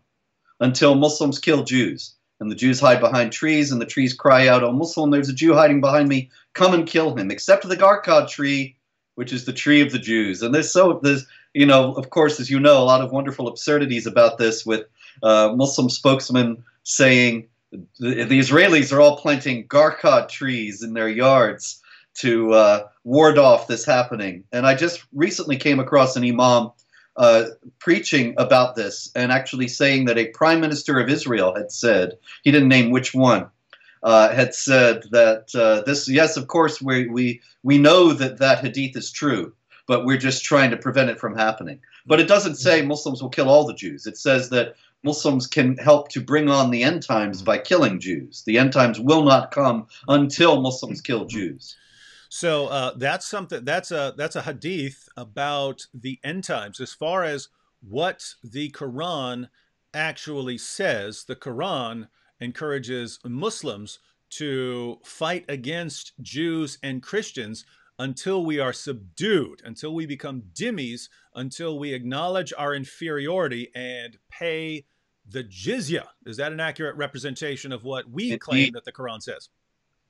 until Muslims kill Jews. And the Jews hide behind trees, and the trees cry out, "Oh, Muslim, there's a Jew hiding behind me. Come and kill him." Except the Garkad tree, which is the tree of the Jews. And there's, of course, as you know, a lot of wonderful absurdities about this, with Muslim spokesmen saying the Israelis are all planting Garkad trees in their yards to ward off this happening. And I just recently came across an imam preaching about this and actually saying that a prime minister of Israel had said, he didn't name which one, had said that this, yes, of course, we know that hadith is true, but we're just trying to prevent it from happening. But it doesn't say Muslims will kill all the Jews. It says that Muslims can help to bring on the end times by killing Jews. The end times will not come until Muslims kill Jews. So that's something. That's a hadith about the end times. As far as what the Quran actually says, the Quran encourages Muslims to fight against Jews and Christians until we are subdued, until we become dhimmis, until we acknowledge our inferiority and pay the jizya. Is that an accurate representation of what we claim that the Quran says?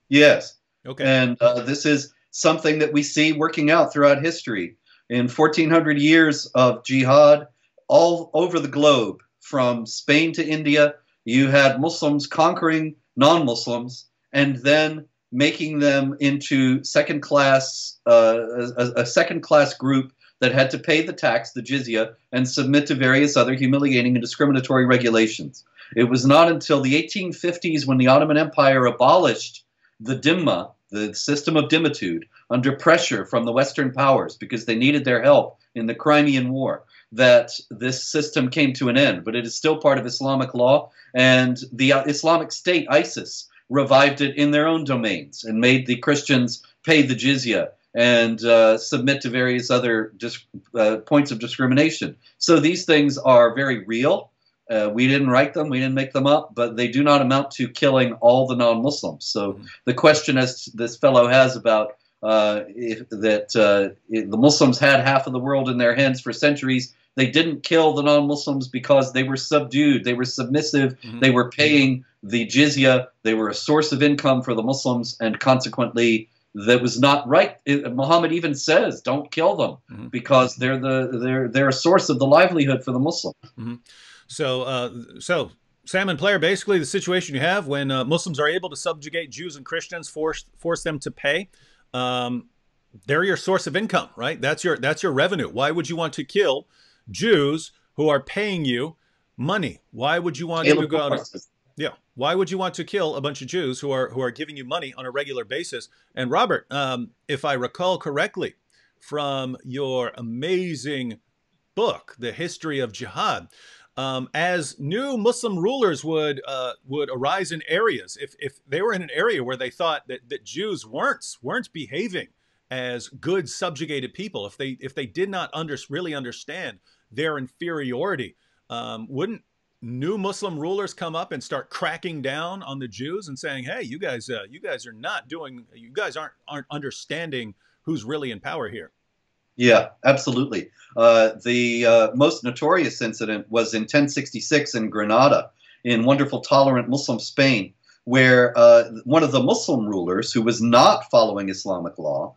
Yes. Okay. And this is something that we see working out throughout history. In 1400 years of jihad all over the globe, from Spain to India, you had Muslims conquering non-Muslims and then making them into second-class, a second-class group that had to pay the tax, the jizya, and submit to various other humiliating and discriminatory regulations. It was not until the 1850s, when the Ottoman Empire abolished the dhimma, the system of dimitude, under pressure from the Western powers because they needed their help in the Crimean War, that this system came to an end. But it is still part of Islamic law, and the Islamic State, ISIS, revived it in their own domains and made the Christians pay the jizya and submit to various other points of discrimination. So these things are very real. We didn't write them, we didn't make them up, but they do not amount to killing all the non-Muslims. So the question, as this fellow has about if the Muslims had half of the world in their hands for centuries, they didn't kill the non-Muslims because they were subdued, they were submissive, they were paying the jizya, they were a source of income for the Muslims, and consequently that was not right. Muhammad even says, don't kill them because they're a source of the livelihood for the Muslims. So Salmon Player, basically the situation you have when Muslims are able to subjugate Jews and Christians, force them to pay, they're your source of income, right? That's your revenue. Why would you want to kill Jews who are paying you money? Why would you want to go out? Yeah. Why would you want to kill a bunch of Jews who are giving you money on a regular basis? And Robert, if I recall correctly from your amazing book, The History of Jihad, as new Muslim rulers would arise in areas, if they were in an area where they thought that Jews weren't behaving as good subjugated people, if they did not really understand their inferiority, wouldn't new Muslim rulers come up and start cracking down on the Jews and saying, "Hey, you guys aren't understanding who's really in power here"? Yeah, absolutely. The most notorious incident was in 1066 in Granada, in wonderful, tolerant Muslim Spain, where one of the Muslim rulers, who was not following Islamic law,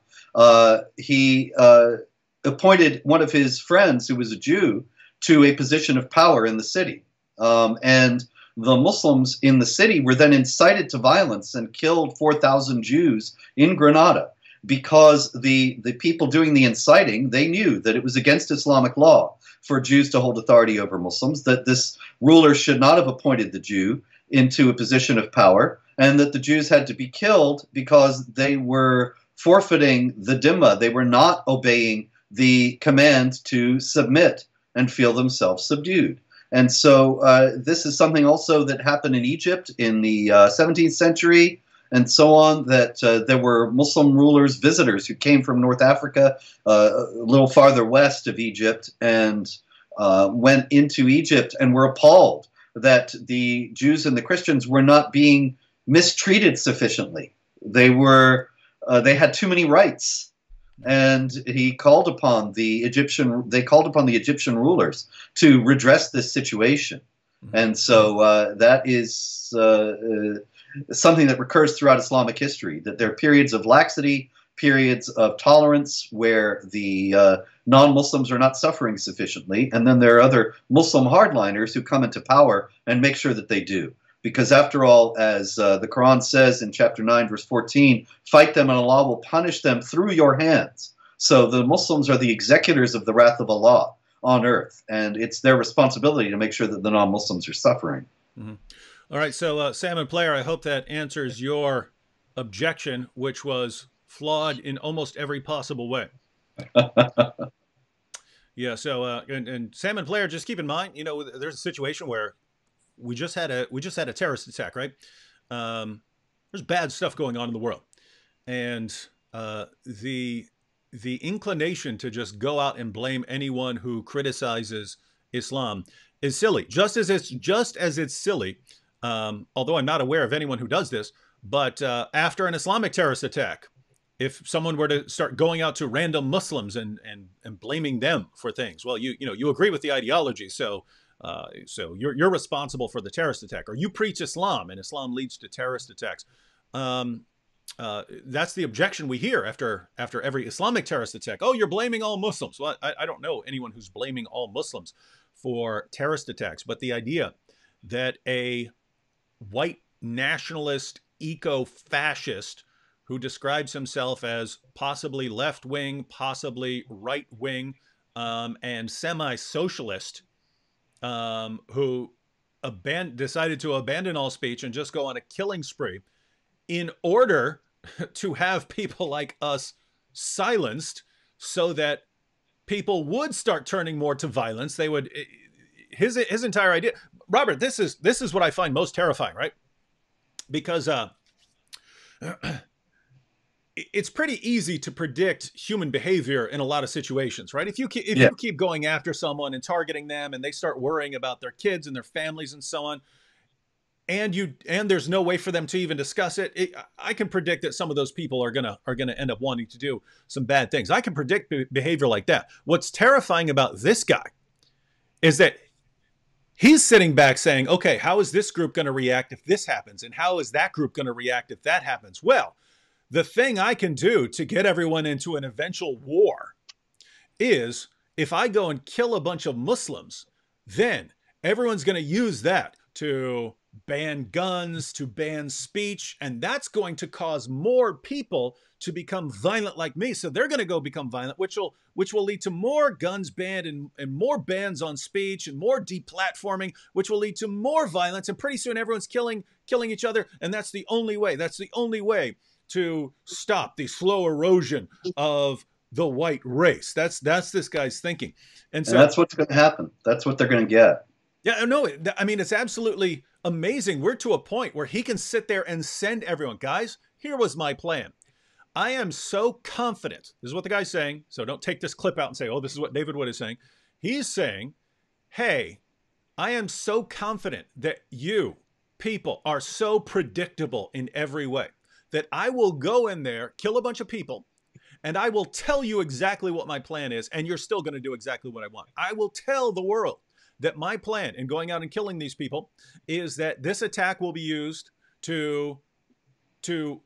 he appointed one of his friends, who was a Jew, to a position of power in the city. And the Muslims in the city were then incited to violence and killed 4,000 Jews in Granada, because the people doing the inciting, they knew that it was against Islamic law for Jews to hold authority over Muslims, that this ruler should not have appointed the Jew into a position of power, and that the Jews had to be killed because they were forfeiting the dhimma. They were not obeying the command to submit and feel themselves subdued. And so this is something also that happened in Egypt in the 17th century, and so on, that there were Muslim rulers, visitors who came from North Africa, a little farther west of Egypt, and went into Egypt and were appalled that the Jews and the Christians were not being mistreated sufficiently. They had too many rights. And they called upon the Egyptian rulers to redress this situation. And so that is something that recurs throughout Islamic history, that there are periods of laxity, periods of tolerance where the non-Muslims are not suffering sufficiently, and then there are other Muslim hardliners who come into power and make sure that they do. Because after all, as the Quran says in chapter 9, verse 14, fight them and Allah will punish them through your hands. So the Muslims are the executors of the wrath of Allah on earth, and it's their responsibility to make sure that the non-Muslims are suffering. All right, so Salmon Player, I hope that answers your objection, which was flawed in almost every possible way. Yeah, so and Salmon Player, just keep in mind, there's a situation where we just had a terrorist attack, right? There's bad stuff going on in the world, and the inclination to just go out and blame anyone who criticizes Islam is silly. Just as it's silly, although I'm not aware of anyone who does this, but after an Islamic terrorist attack, if someone were to start going out to random Muslims and blaming them for things, well, you agree with the ideology, so you're responsible for the terrorist attack, or you preach Islam and Islam leads to terrorist attacks. That's the objection we hear after every Islamic terrorist attack. Oh, you're blaming all Muslims. Well, I don't know anyone who's blaming all Muslims for terrorist attacks, but the idea that a white nationalist eco-fascist who describes himself as possibly left-wing, possibly right-wing, and semi-socialist, who decided to abandon all speech and just go on a killing spree in order to have people like us silenced so that people would start turning more to violence. They would, his entire idea, Robert, this is what I find most terrifying, right? Because it's pretty easy to predict human behavior in a lot of situations, right? If you keep going after someone and targeting them, and they start worrying about their kids and their families and so on, and there's no way for them to even discuss it, I can predict that some of those people are gonna end up wanting to do some bad things. I can predict behavior like that. What's terrifying about this guy is that he's sitting back saying, okay, how is this group going to react if this happens? And how is that group going to react if that happens? Well, the thing I can do to get everyone into an eventual war is, if I go and kill a bunch of Muslims, then everyone's going to use that to ban guns, to ban speech, and that's going to cause more people to become violent like me. So they're going to go become violent, which will lead to more guns banned and more bans on speech and more deplatforming, which will lead to more violence. And pretty soon everyone's killing each other. And that's the only way. That's the only way to stop the slow erosion of the white race. That's this guy's thinking. And so that's what's going to happen. That's what they're going to get. Yeah, no, I mean, it's absolutely amazing. We're to a point where he can sit there and send everyone, guys, here was my plan. I am so confident. This is what the guy's saying. So don't take this clip out and say, oh, this is what David Wood is saying. He's saying, hey, I am so confident that you people are so predictable in every way that I will go in there, kill a bunch of people, and I will tell you exactly what my plan is, and you're still going to do exactly what I want. I will tell the world that my plan in going out and killing these people is that this attack will be used to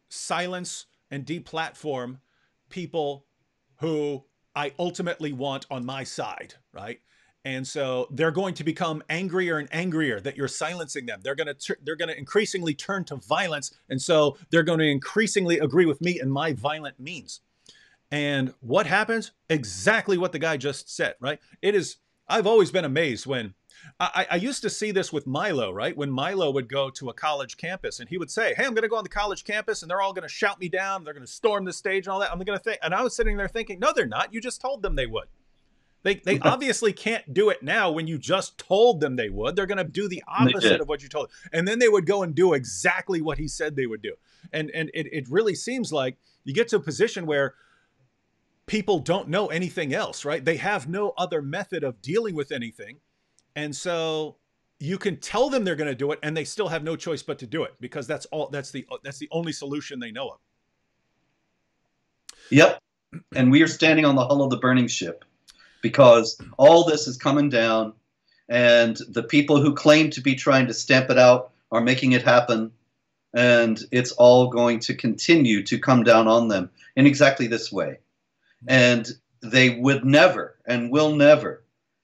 silence and deplatform people who I ultimately want on my side, right? And so they're going to become angrier and angrier that you're silencing them. They're going to increasingly turn to violence, and so they're going to increasingly agree with me and my violent means. And what happens? Exactly what the guy just said, right? I've always been amazed when I used to see this with Milo, right? When Milo would go to a college campus and he would say, hey, I'm going to go on the college campus and they're all going to shout me down. They're going to storm the stage and all that. I'm going to think, and I was sitting there thinking, no, they're not. You just told them they would. They obviously can't do it now when you just told them they would. They're going to do the opposite of what you told them. And then they would go and do exactly what he said they would do. And it really seems like you get to a position where people don't know anything else, right? They have no other method of dealing with anything. And so you can tell them they're going to do it and they still have no choice but to do it, because that's the only solution they know of. Yep. And we are standing on the hull of the burning ship, because all this is coming down, and the people who claim to be trying to stamp it out are making it happen. And it's all going to continue to come down on them in exactly this way. And they would never and will never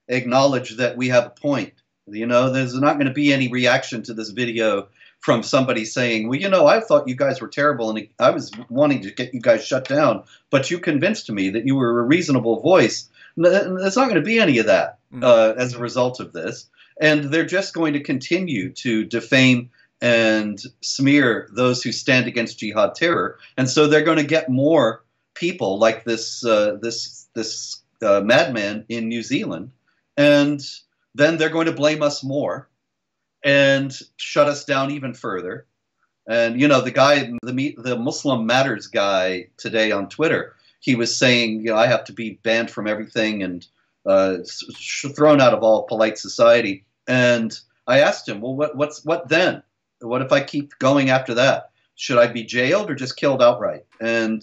acknowledge that we have a point. You know, there's not going to be any reaction to this video from somebody saying, well, you know, I thought you guys were terrible and I was wanting to get you guys shut down, but you convinced me that you were a reasonable voice. There's not going to be any of that as a result of this. And they're just going to continue to defame and smear those who stand against jihad terror. And so they're going to get more people like this madman in New Zealand, and then they're going to blame us more and shut us down even further. And you know, the guy, the Muslim Matters guy today on Twitter, he was saying, you know, I have to be banned from everything and thrown out of all polite society. And I asked him, well, what then? What if I keep going after that? Should I be jailed or just killed outright? And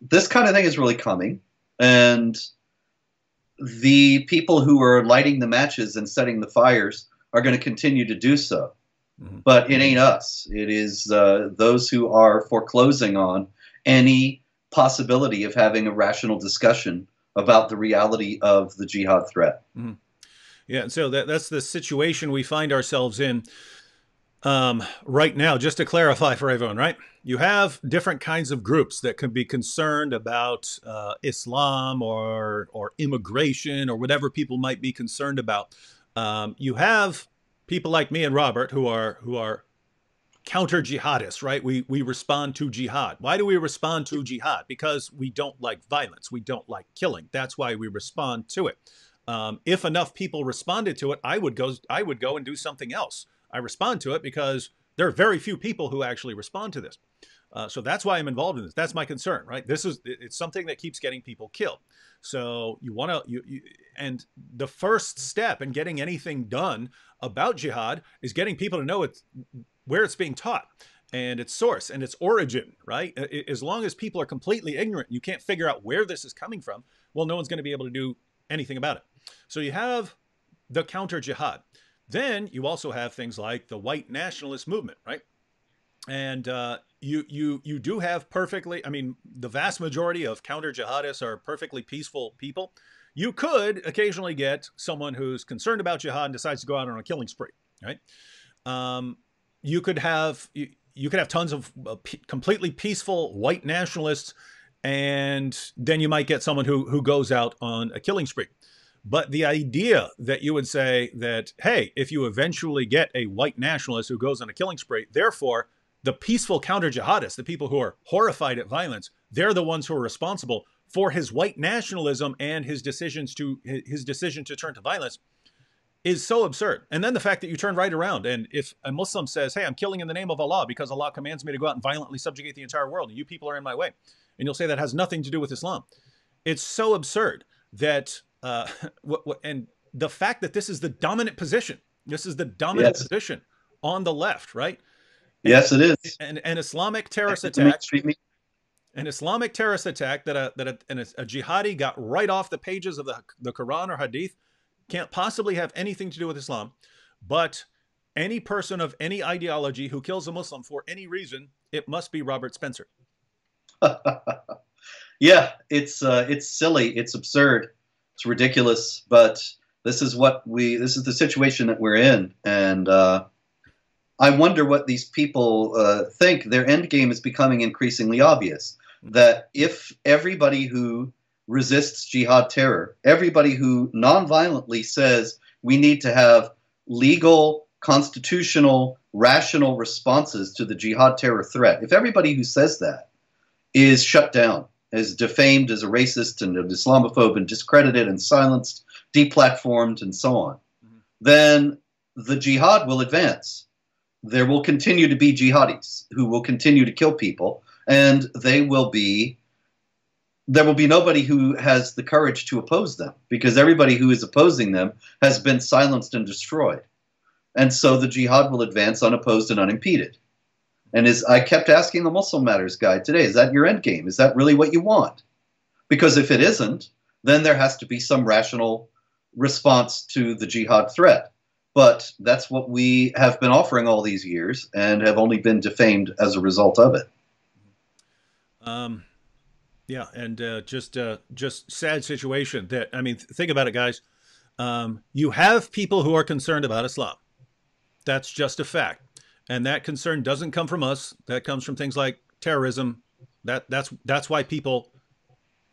this kind of thing is really coming, and the people who are lighting the matches and setting the fires are going to continue to do so. Mm-hmm. But it ain't us. It is those who are foreclosing on any possibility of having a rational discussion about the reality of the jihad threat. Mm-hmm. Yeah, so that's the situation we find ourselves in right now. Just to clarify for everyone, right? You have different kinds of groups that can be concerned about Islam or immigration or whatever people might be concerned about. You have people like me and Robert who are counter jihadists, right? We respond to jihad. Why do we respond to jihad? Because we don't like violence. We don't like killing. That's why we respond to it. If enough people responded to it, I would go and do something else. I respond to it because there are very few people who actually respond to this. So that's why I'm involved in this. That's my concern, right? It's something that keeps getting people killed. So you want to, and the first step in getting anything done about jihad is getting people to know where it's being taught and its source and its origin, right? As long as people are completely ignorant, you can't figure out where this is coming from, well, no one's going to be able to do anything about it. So you have the counter jihad. Then you also have things like the white nationalist movement, right? And you do have perfectly, I mean, the vast majority of counter jihadists are perfectly peaceful people. You could occasionally get someone who's concerned about jihad and decides to go out on a killing spree, right? You could have tons of completely peaceful white nationalists, and then you might get someone who goes out on a killing spree. But the idea that you would say that, hey, if you eventually get a white nationalist who goes on a killing spree, therefore the peaceful counter jihadists, the people who are horrified at violence, they're the ones who are responsible for his white nationalism and his decision to turn to violence, is so absurd. And then the fact that you turn right around, and if a Muslim says, hey, I'm killing in the name of Allah because Allah commands me to go out and violently subjugate the entire world, and you people are in my way, and you'll say that has nothing to do with Islam. It's so absurd that, and the fact that this is the dominant position, position on the left, right? Yes, it is. An Islamic terrorist attack. An Islamic terrorist attack that a jihadi got right off the pages of the Quran or Hadith can't possibly have anything to do with Islam. But any person of any ideology who kills a Muslim for any reason, it must be Robert Spencer. Yeah, it's silly, it's absurd, it's ridiculous, but this is the situation that we're in, and I wonder what these people think. Their end game is becoming increasingly obvious. That if everybody who resists jihad terror, everybody who nonviolently says we need to have legal, constitutional, rational responses to the jihad terror threat, if everybody who says that is shut down, is defamed as a racist and an Islamophobe and discredited and silenced, deplatformed and so on, then the jihad will advance. There will continue to be jihadis who will continue to kill people, and there will be nobody who has the courage to oppose them, because everybody who is opposing them has been silenced and destroyed. And so the jihad will advance unopposed and unimpeded. And as I kept asking the Muslim Matters guy today, is that your end game? Is that really what you want? Because if it isn't, then there has to be some rational response to the jihad threat. But that's what we have been offering all these years and have only been defamed as a result of it. Yeah, and just sad situation. That, I mean, think about it, guys. You have people who are concerned about Islam. That's just a fact. And that concern doesn't come from us. That comes from things like terrorism. That's why people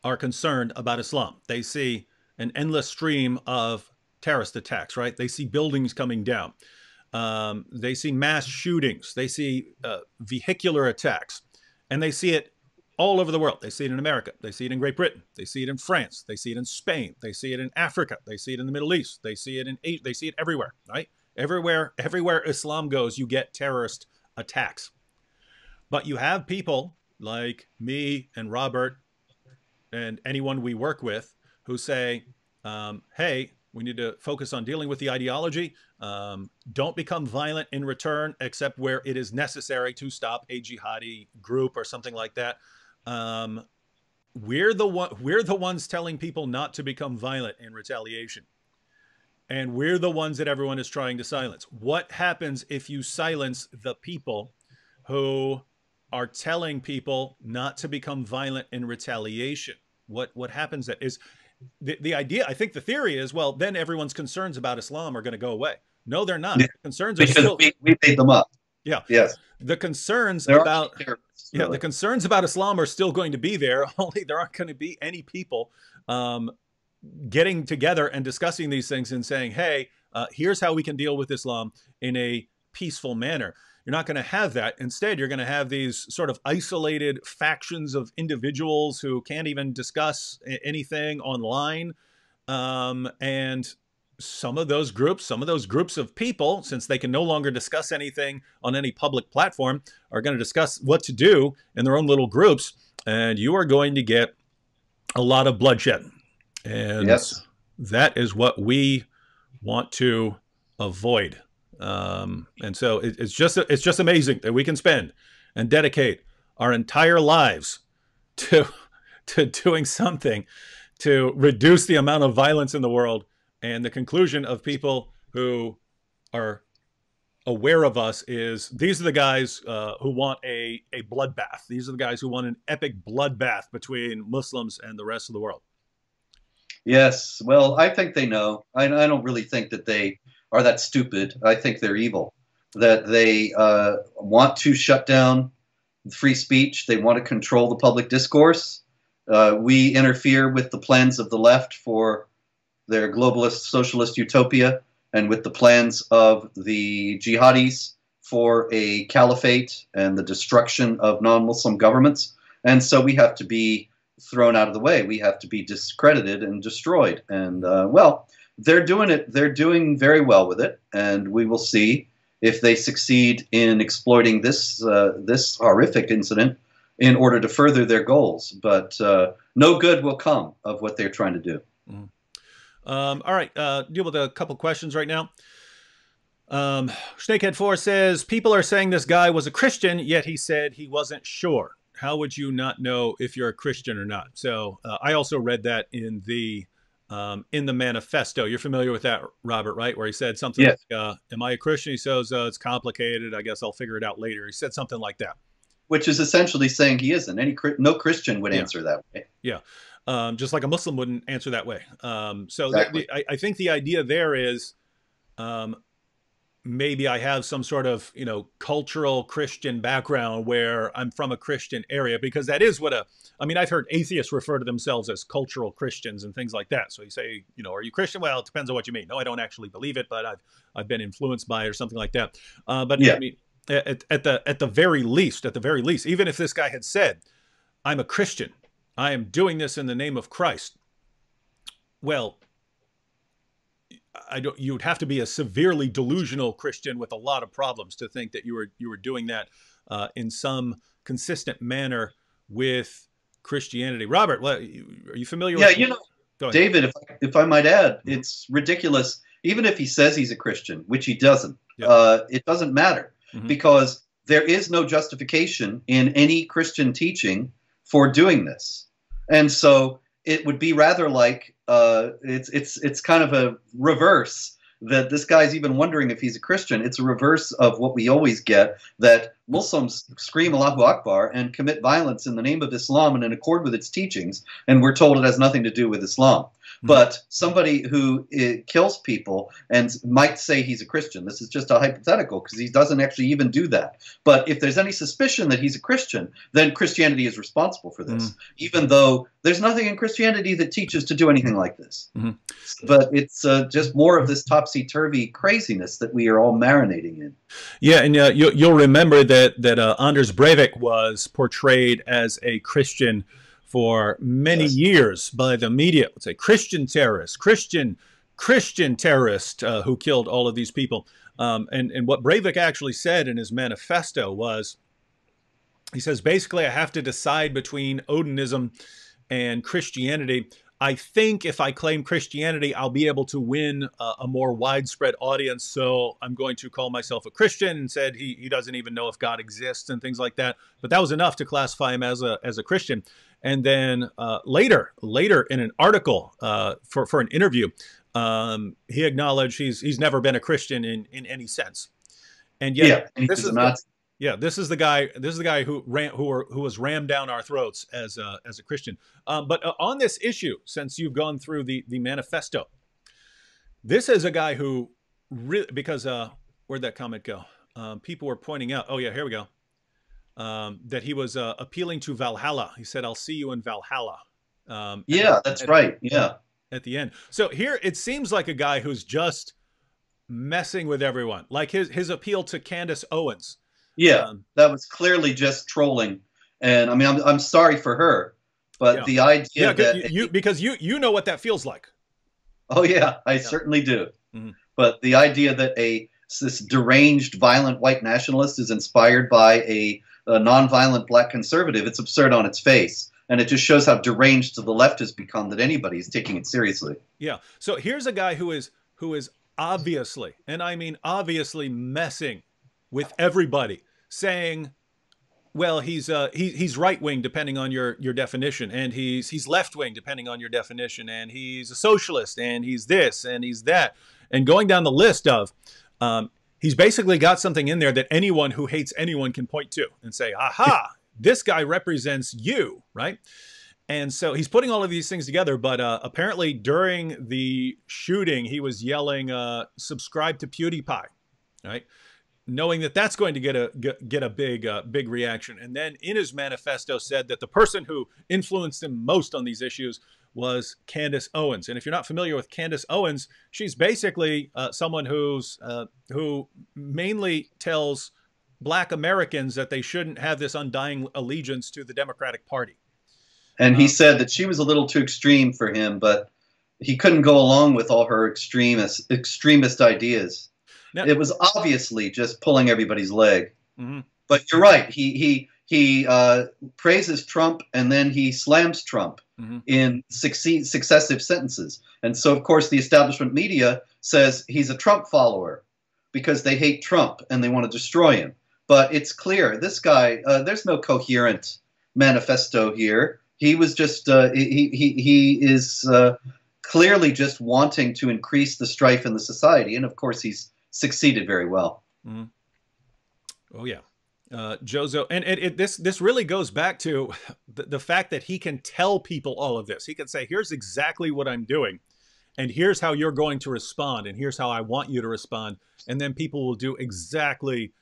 are concerned about Islam. They see an endless stream of terrorist attacks, right? They see buildings coming down. They see mass shootings. They see vehicular attacks. And they see it all over the world. They see it in America. They see it in Great Britain. They see it in France. They see it in Spain. They see it in Africa. They see it in the Middle East. They see it in Asia. They see it everywhere, right? Everywhere Islam goes, you get terrorist attacks. But you have people like me and Robert and anyone we work with who say, hey, we need to focus on dealing with the ideology. Don't become violent in return, except where it is necessary to stop a jihadi group or something like that. We're the ones telling people not to become violent in retaliation. And we're the ones that everyone is trying to silence. What happens if you silence the people who are telling people not to become violent in retaliation? What happens that is the idea, I think the theory is, well, then everyone's concerns about Islam are going to go away. No, they're not. Yeah, Concerns because are still, we made them up. Yeah. Yes. The concerns There about really. the concerns about Islam are still going to be there. Only there aren't going to be any people getting together and discussing these things and saying, hey, here's how we can deal with Islam in a peaceful manner. You're not going to have that. Instead, you're going to have these sort of isolated factions of individuals who can't even discuss anything online. And some of those groups of people, since they can no longer discuss anything on any public platform, are going to discuss what to do in their own little groups. And you are going to get a lot of bloodshed. And Yes. that is what we want to avoid. And so it's just amazing that we can spend and dedicate our entire lives to doing something to reduce the amount of violence in the world. And the conclusion of people who are aware of us is these are the guys who want a bloodbath. These are the guys who want an epic bloodbath between Muslims and the rest of the world. Yes. Well, I think they know. I don't really think that they are that stupid. I think they're evil. That they want to shut down free speech. They want to control the public discourse. We interfere with the plans of the left for their globalist socialist utopia, and with the plans of the jihadis for a caliphate and the destruction of non-Muslim governments. And so we have to be thrown out of the way. We have to be discredited and destroyed. And well, they're doing it. They're doing very well with it. And we will see if they succeed in exploiting this this horrific incident in order to further their goals. But no good will come of what they're trying to do. Mm. All right, deal with a couple questions right now. Snakehead4 says, people are saying this guy was a Christian, yet he said he wasn't sure. How would you not know if you're a Christian or not? So I also read that in the manifesto. You're familiar with that, Robert, right? Where he said something Yes. like, am I a Christian? He says, it's complicated. I guess I'll figure it out later. He said something like that. Which is essentially saying he isn't. No Christian would answer that way. Yeah. Just like a Muslim wouldn't answer that way. So Exactly. I think the idea there is maybe I have some sort of, cultural Christian background where I'm from a Christian area, because that is what I've heard atheists refer to themselves as cultural Christians and things like that. So you say, are you Christian? Well, it depends on what you mean. No, I don't actually believe it, but I've been influenced by it or something like that. But Yeah. I mean, at the very least, even if this guy had said, I'm a Christian, I am doing this in the name of Christ. Well, you would have to be a severely delusional Christian with a lot of problems to think that you were doing that in some consistent manner with Christianity. Robert, are you familiar with? Yeah, David, if I might add, it's ridiculous. Even if he says he's a Christian, which he doesn't, it doesn't matter, because there is no justification in any Christian teaching for doing this. And so it would be rather like it's kind of a reverse that this guy's even wondering if he's a Christian. It's a reverse of what we always get, that Muslims scream Allahu Akbar and commit violence in the name of Islam and in accord with its teachings, and we're told it has nothing to do with Islam. But somebody who kills people and might say he's a Christian, this is just a hypothetical because he doesn't actually even do that. But if there's any suspicion that he's a Christian, then Christianity is responsible for this, even though there's nothing in Christianity that teaches to do anything like this. But it's just more of this topsy-turvy craziness that we are all marinating in. Yeah, and you'll remember that Anders Breivik was portrayed as a Christian for many years by the media. It's a Christian terrorist, Christian terrorist who killed all of these people. And what Breivik actually said in his manifesto was, he says, basically, I have to decide between Odinism and Christianity. I think if I claim Christianity, I'll be able to win a more widespread audience. So I'm going to call myself a Christian, and said he doesn't even know if God exists and things like that. But that was enough to classify him as a Christian. And then later in an article for an interview, he acknowledged he's never been a Christian in any sense. And yet, this is not. Yeah, this is the guy. This is the guy who was rammed down our throats as a Christian. But on this issue, since you've gone through the manifesto, this is a guy who really, because where'd that comment go? People were pointing out. Oh yeah, here we go. That he was appealing to Valhalla. He said, "I'll see you in Valhalla." Yeah, that's right. Yeah, at the end. So here it seems like a guy who's just messing with everyone, like his appeal to Candace Owens. Yeah, Um, that was clearly just trolling. And I mean, I'm sorry for her, but yeah, the idea yeah, that because you know what that feels like. oh yeah, I Yeah. certainly do. Mhm. But the idea that this deranged, violent white nationalist is inspired by a nonviolent black conservative, it's absurd on its face, and it just shows how deranged the left has become that anybody is taking it seriously. Yeah. So here's a guy who is obviously, and I mean obviously, messing with everybody, saying, well, he's right wing depending on your definition, and he's left wing depending on your definition, and he's a socialist, and he's this, and he's that, and going down the list of, he's basically got something in there that anyone who hates anyone can point to and say, aha, this guy represents you, right? And so he's putting all of these things together, but apparently during the shooting, he was yelling, "Subscribe to PewDiePie," right? Knowing that that's going to get a big reaction. And then in his manifesto said that the person who influenced him most on these issues was Candace Owens. And if you're not familiar with Candace Owens, she's basically someone who mainly tells Black Americans that they shouldn't have this undying allegiance to the Democratic Party. And he said that she was a little too extreme for him, but he couldn't go along with all her extremist ideas. Now, It was obviously just pulling everybody's leg. mhm. But you're right. He praises Trump and then he slams Trump in successive sentences. And so, of course, the establishment media says he's a Trump follower because they hate Trump and they want to destroy him. But it's clear this guy. There's no coherent manifesto here. He was just he is clearly just wanting to increase the strife in the society, and of course he's succeeded very well. Mm-hmm. Oh yeah, Jozo, and this really goes back to the fact that he can tell people all of this. He can say, "Here's exactly what I'm doing, and here's how you're going to respond, and here's how I want you to respond," and then people will do exactly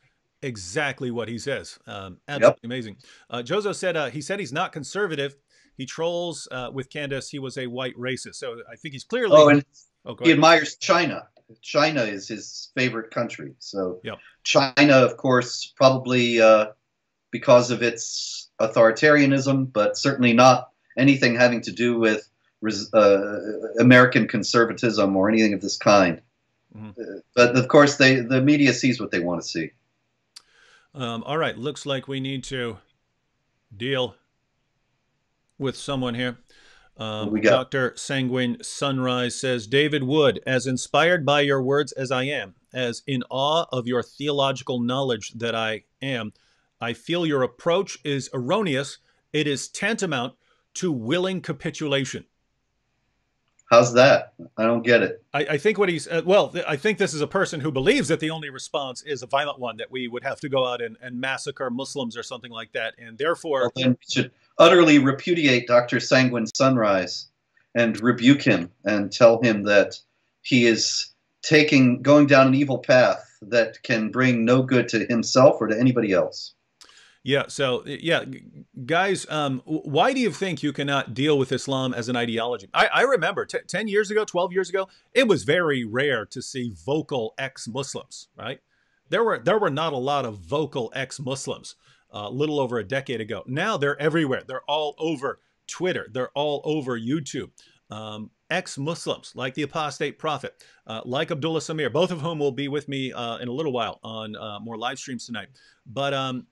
what he says. Absolutely Yep. amazing. Jozo said he said he's not conservative. He trolls with Candace. He was a white racist. So I think he's clearly. Oh, and go he ahead. admires China. China is his favorite country. So Yep. China, of course, probably because of its authoritarianism, but certainly not anything having to do with American conservatism or anything of this kind. But of course, the media sees what they want to see. All right. Looks like we need to deal with someone here. We got Dr. Sanguine Sunrise says, David Wood, as inspired by your words as I am, as in awe of your theological knowledge that I am, I feel your approach is erroneous. It is tantamount to willing capitulation. How's that? I don't get it. I think what he's, well, I think this is a person who believes that the only response is a violent one, that we would have to go out and massacre Muslims or something like that. And therefore, Well, then we should utterly repudiate Dr. Sanguine Sunrise and rebuke him and tell him that he is going down an evil path that can bring no good to himself or to anybody else. yeah. So, yeah, guys, why do you think you cannot deal with Islam as an ideology? I remember 10 years ago, 12 years ago, it was very rare to see vocal ex-Muslims, right? There were not a lot of vocal ex-Muslims a little over a decade ago. Now they're everywhere. They're all over Twitter. They're all over YouTube. Ex-Muslims like the apostate prophet, like Abdullah Samir, both of whom will be with me in a little while on more live streams tonight. But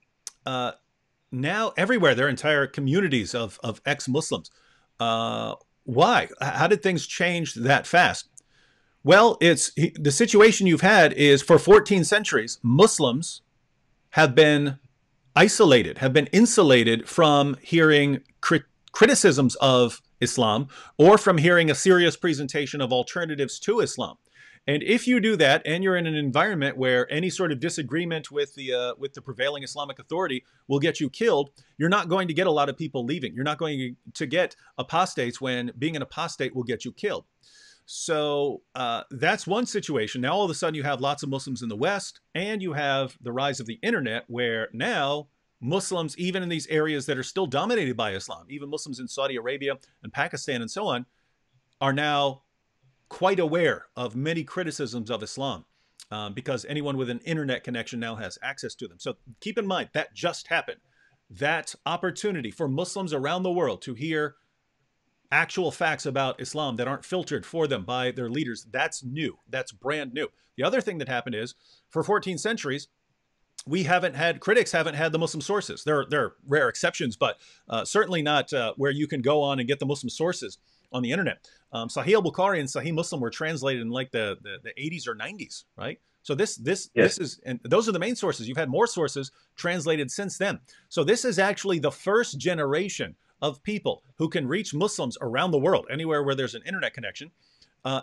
now everywhere, there are entire communities of ex-Muslims. Why? How did things change that fast? Well, the situation you've had is for 14 centuries, Muslims have been isolated, have been insulated from hearing criticisms of Islam or from hearing a serious presentation of alternatives to Islam. And if you do that, and you're in an environment where any sort of disagreement with the prevailing Islamic authority will get you killed, you're not going to get a lot of people leaving. You're not going to get apostates when being an apostate will get you killed. So that's one situation. Now all of a sudden you have lots of Muslims in the West, and you have the rise of the internet, where now Muslims, even in these areas that are still dominated by Islam, even Muslims in Saudi Arabia and Pakistan and so on, are now quite aware of many criticisms of Islam. because anyone with an internet connection now has access to them. So keep in mind that just happened. That opportunity for Muslims around the world to hear actual facts about Islam that aren't filtered for them by their leaders, that's new. That's brand new. The other thing that happened is for 14 centuries, critics haven't had the Muslim sources. There are rare exceptions, but certainly not where you can go on and get the Muslim sources on the internet. Sahih al-Bukhari and Sahih Muslim were translated in like the 80s or 90s, right? So this is, and those are the main sources. You've had more sources translated since then. So this is actually the first generation of people who can reach Muslims around the world, anywhere where there's an internet connection.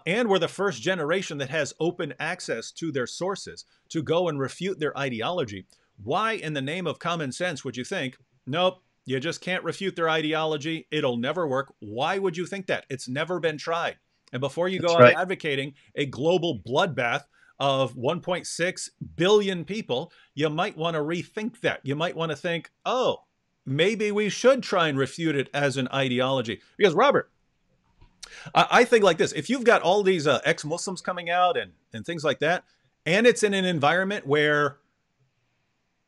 And we're the first generation that has open access to their sources to go and refute their ideology. Why, in the name of common sense, would you think, nope, you just can't refute their ideology, it'll never work? Why would you think that? It's never been tried. And before you go out advocating a global bloodbath of 1.6 billion people, you might want to rethink that. You might want to think, oh, maybe we should try and refute it as an ideology. Because, Robert, I think like this: if you've got all these ex-Muslims coming out and things like that, and it's in an environment where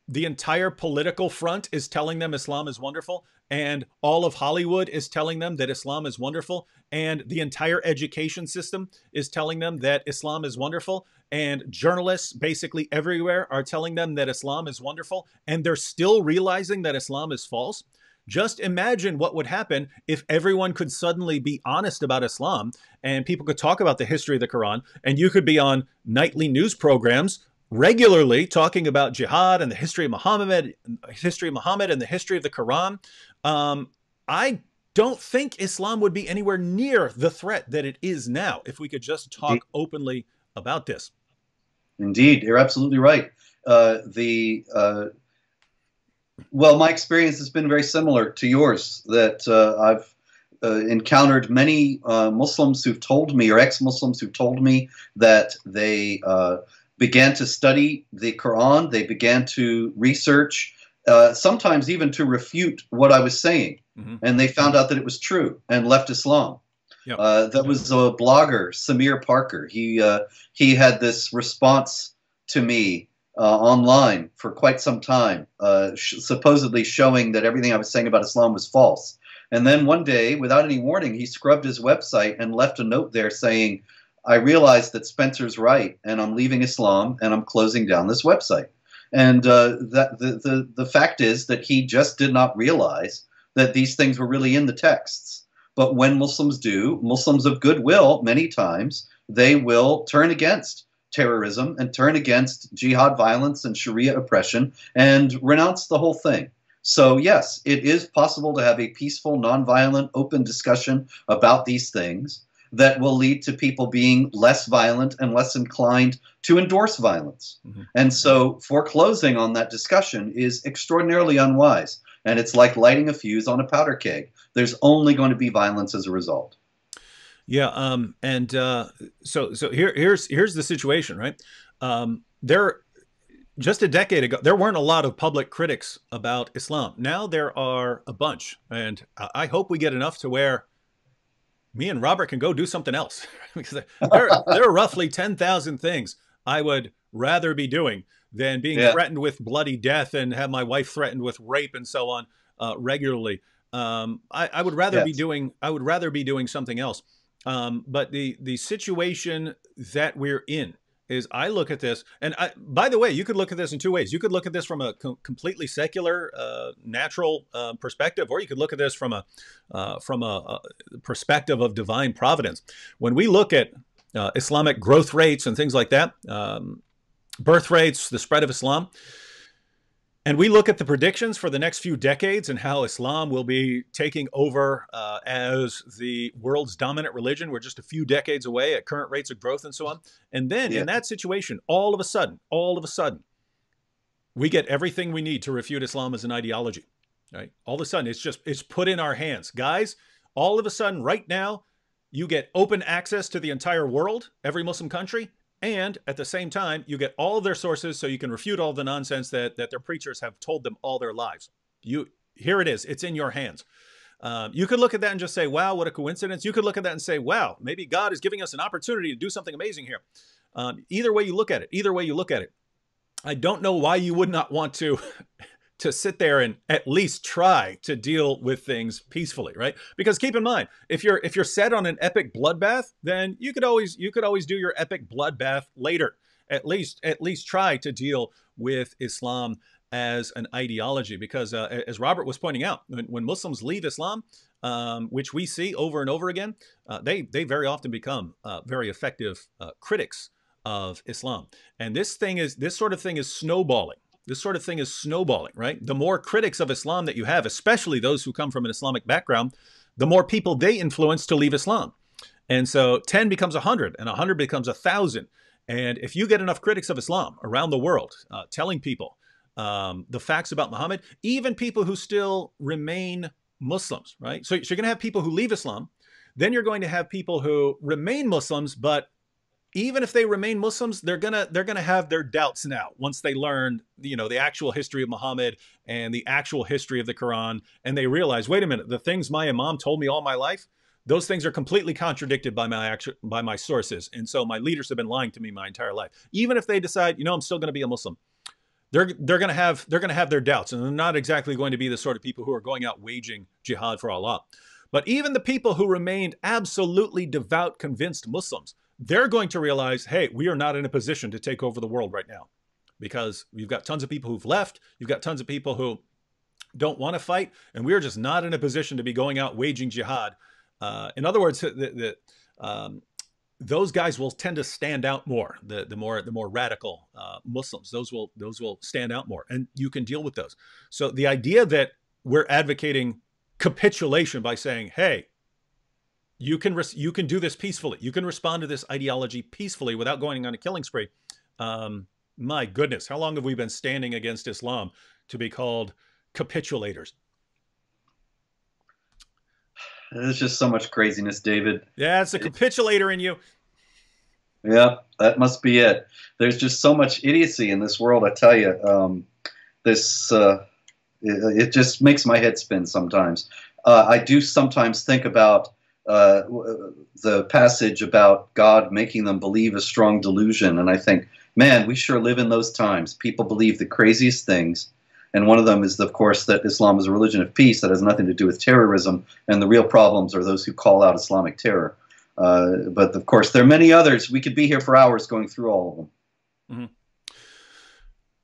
the entire political front is telling them Islam is wonderful, and all of Hollywood is telling them that Islam is wonderful, and the entire education system is telling them that Islam is wonderful, and journalists basically everywhere are telling them that Islam is wonderful, and they're still realizing that Islam is false. Just imagine what would happen if everyone could suddenly be honest about Islam and people could talk about the history of the Quran, and you could be on nightly news programs regularly talking about jihad and the history of Muhammad and the history of the Quran. I don't think Islam would be anywhere near the threat that it is now if we could just talk openly about this. Indeed, you're absolutely right. Well, my experience has been very similar to yours, that I've encountered many Muslims who've told me, or ex-Muslims who've told me, that they began to study the Quran, they began to research, sometimes even to refute what I was saying, and they found out that it was true and left Islam. Yep. There was a blogger, Samir Parker. He had this response to me online for quite some time, supposedly showing that everything I was saying about Islam was false. And then one day, without any warning, he scrubbed his website and left a note there saying, I realized that Spencer's right, and I'm leaving Islam, and I'm closing down this website. And the fact is that he just did not realize that these things were really in the texts. But when Muslims do, Muslims of goodwill, many times, they will turn against terrorism and turn against jihad violence and Sharia oppression and renounce the whole thing. So yes, it is possible to have a peaceful, nonviolent, open discussion about these things that will lead to people being less violent and less inclined to endorse violence. And so foreclosing on that discussion is extraordinarily unwise. And it's like lighting a fuse on a powder keg. There's only going to be violence as a result. Yeah, so here's the situation, right? Just a decade ago, there weren't a lot of public critics about Islam. Now there are a bunch, and I hope we get enough to where me and Robert can go do something else. Because there are roughly 10,000 things I would rather be doing than being threatened with bloody death and have my wife threatened with rape and so on regularly. I would rather be doing something else. But the situation that we're in is, I look at this, and by the way, you could look at this in two ways. You could look at this from a completely secular, natural perspective, or you could look at this from a perspective of divine providence. When we look at Islamic growth rates and things like that, birth rates, the spread of Islam, and we look at the predictions for the next few decades and how Islam will be taking over as the world's dominant religion. We're just a few decades away at current rates of growth and so on. And then in that situation, all of a sudden, we get everything we need to refute Islam as an ideology. Right? All of a sudden, it's put in our hands. Guys, all of a sudden, right now, you get open access to the entire world, every Muslim country. And at the same time, you get all of their sources so you can refute all the nonsense that their preachers have told them all their lives. Here it is. It's in your hands. You could look at that and just say, wow, what a coincidence. You could look at that and say, wow, maybe God is giving us an opportunity to do something amazing here. Either way you look at it, I don't know why you would not want to sit there and at least try to deal with things peacefully, right? Because keep in mind, if you're set on an epic bloodbath, then you could always do your epic bloodbath later. At least try to deal with Islam as an ideology, because as Robert was pointing out, when Muslims leave Islam, which we see over and over again, they very often become very effective critics of Islam. And this sort of thing is snowballing. This sort of thing is snowballing, right? The more critics of Islam that you have, especially those who come from an Islamic background, the more people they influence to leave Islam. And so 10 becomes 100, and 100 becomes 1,000. And if you get enough critics of Islam around the world telling people the facts about Muhammad, even people who still remain Muslims, right? So you're going to have people who leave Islam. Then you're going to have people who remain Muslims, but even if they remain Muslims, they're gonna have their doubts now once they learn, the actual history of Muhammad and the actual history of the Quran, and they realize, wait a minute, the things my imam told me all my life, those things are completely contradicted by my sources, and so my leaders have been lying to me my entire life. Even if they decide, I'm still going to be a Muslim, they're gonna have their doubts, and they're not exactly going to be the sort of people who are going out waging jihad for Allah. But even the people who remained absolutely devout, convinced Muslims, they're going to realize, hey, we are not in a position to take over the world right now, because we've got tons of people who've left. You've got tons of people who don't want to fight, and we're just not in a position to be going out waging jihad. In other words, those guys will tend to stand out more. The more radical Muslims, those will stand out more, and you can deal with those. So the idea that we're advocating capitulation by saying, hey, you can do this peacefully. You can respond to this ideology peacefully without going on a killing spree. My goodness, how long have we been standing against Islam to be called capitulators? There's just so much craziness, David. Yeah, it's a capitulator in you. Yeah, that must be it. There's just so much idiocy in this world, I tell you. It just makes my head spin sometimes. I do sometimes think about the passage about God making them believe a strong delusion. And I think, man, we sure live in those times. People believe the craziest things. And one of them is, of course, that Islam is a religion of peace that has nothing to do with terrorism. And the real problems are those who call out Islamic terror. But, of course, there are many others. We could be here for hours going through all of them.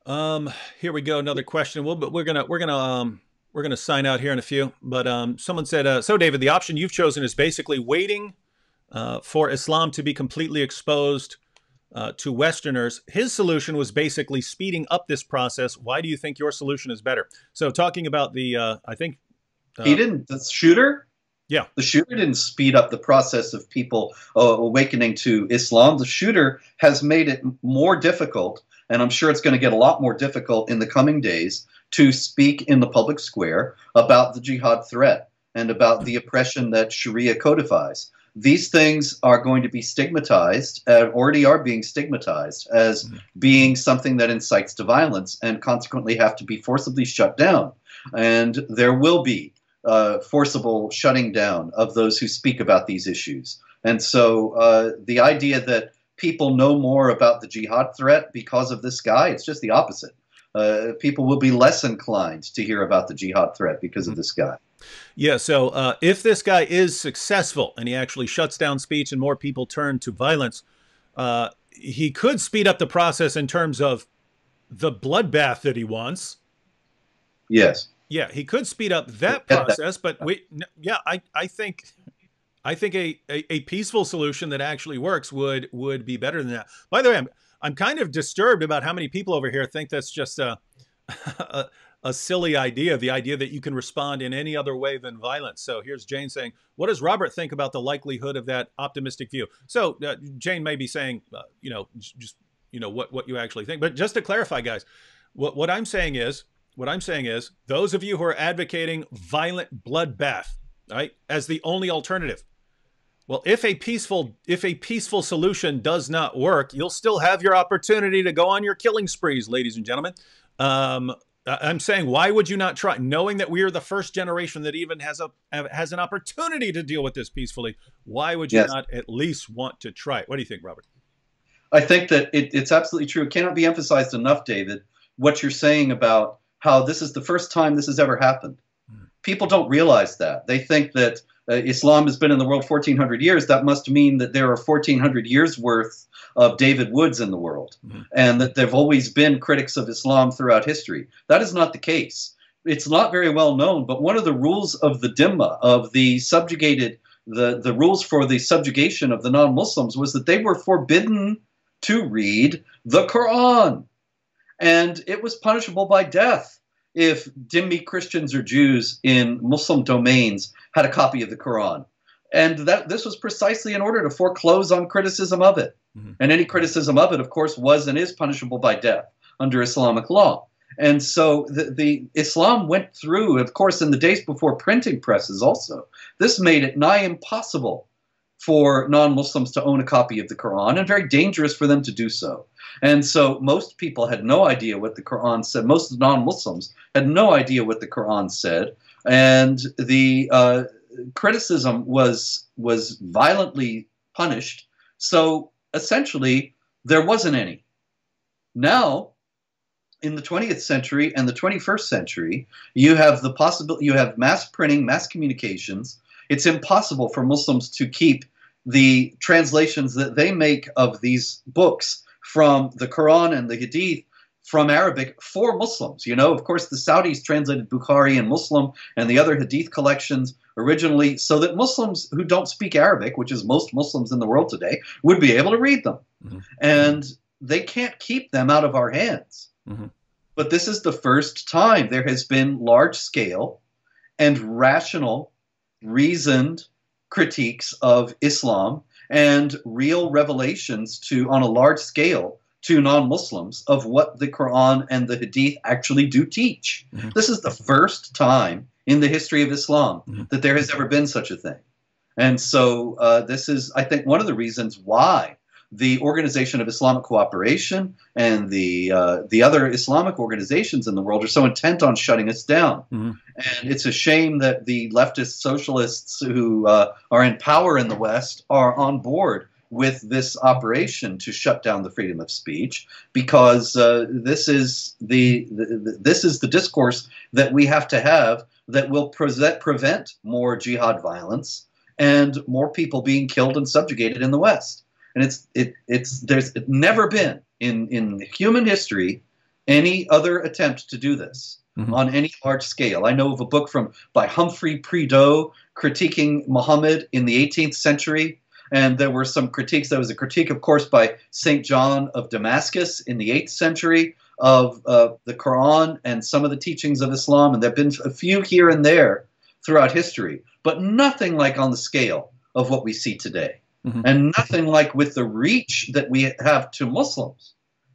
Mm-hmm. Here we go. Another question. We're gonna sign out here in a few. But someone said, so David, the option you've chosen is basically waiting for Islam to be completely exposed to Westerners. His solution was basically speeding up this process. Why do you think your solution is better? So talking about the, I think he didn't. The shooter. Yeah, the shooter didn't speed up the process of people awakening to Islam. The shooter has made it more difficult, and I'm sure it's going to get a lot more difficult in the coming days to speak in the public square about the jihad threat and about the oppression that Sharia codifies. These things are going to be stigmatized, already are being stigmatized as being something that incites to violence and consequently have to be forcibly shut down. And there will be forcible shutting down of those who speak about these issues. And so the idea that people know more about the jihad threat because of this guy, it's just the opposite. People will be less inclined to hear about the jihad threat because of this guy. Yeah, so if this guy is successful and he actually shuts down speech and more people turn to violence, he could speed up the process in terms of the bloodbath that he wants. Yes. Yeah, he could speed up that process, but I think a peaceful solution that actually works would be better than that. By the way, I'm kind of disturbed about how many people over here think that's just a silly idea, the idea that you can respond in any other way than violence. So here's Jane saying, what does Robert think about the likelihood of that optimistic view? So Jane may be saying, what you actually think. But just to clarify, guys, what I'm saying is, those of you who are advocating violent bloodbath, right, as the only alternative, well, if a peaceful solution does not work, you'll still have your opportunity to go on your killing sprees, ladies and gentlemen. I'm saying, why would you not try, knowing that we are the first generation that even has an opportunity to deal with this peacefully? Why would you Yes. not at least want to try it? What do you think, Robert? I think that it's absolutely true. It cannot be emphasized enough, David, what you're saying about how this is the first time this has ever happened. People don't realize that. They think that Islam has been in the world 1,400 years. That must mean that there are 1,400 years worth of David Woods in the world, and that there have always been critics of Islam throughout history. That is not the case. It's not very well known, but one of the rules of the Dhimma, of the subjugated, the rules for the subjugation of the non-Muslims, was that they were forbidden to read the Quran. And it was punishable by death if Dhimmi Christians or Jews in Muslim domains had a copy of the Quran. And that this was precisely in order to foreclose on criticism of it. And any criticism of it, of course, was and is punishable by death under Islamic law. And so the Islam went through, of course, in the days before printing presses also. This made it nigh impossible for non-Muslims to own a copy of the Quran, and very dangerous for them to do so. And so most people had no idea what the Quran said. Most non-Muslims had no idea what the Quran said. And the criticism was violently punished. So essentially, there wasn't any. Now, in the 20th century and the 21st century, you have the possibility, you have mass printing, mass communications. It's impossible for Muslims to keep the translations that they make of these books from the Quran and the Hadith from Arabic for Muslims. You know, of course, the Saudis translated Bukhari and Muslim and the other Hadith collections originally so that Muslims who don't speak Arabic, which is most Muslims in the world today, would be able to read them. And they can't keep them out of our hands. But this is the first time there has been large-scale and rational, reasoned critiques of Islam and real revelations on a large scale to non-Muslims of what the Quran and the Hadith actually do teach. This is the first time in the history of Islam that there has ever been such a thing. And so this is, I think, one of the reasons why the Organization of Islamic Cooperation and the other Islamic organizations in the world are so intent on shutting us down. And it's a shame that the leftist socialists who are in power in the West are on board with this operation to shut down the freedom of speech, because this is the discourse that we have to have that will prevent more jihad violence and more people being killed and subjugated in the West. And there's never been in human history any other attempt to do this on any large scale. I know of a book by Humphrey Prideaux critiquing Muhammad in the 18th century, and there were some critiques. There was a critique, of course, by St. John of Damascus in the 8th century of the Quran and some of the teachings of Islam, and there have been a few here and there throughout history, but nothing like on the scale of what we see today. And nothing like with the reach that we have to Muslims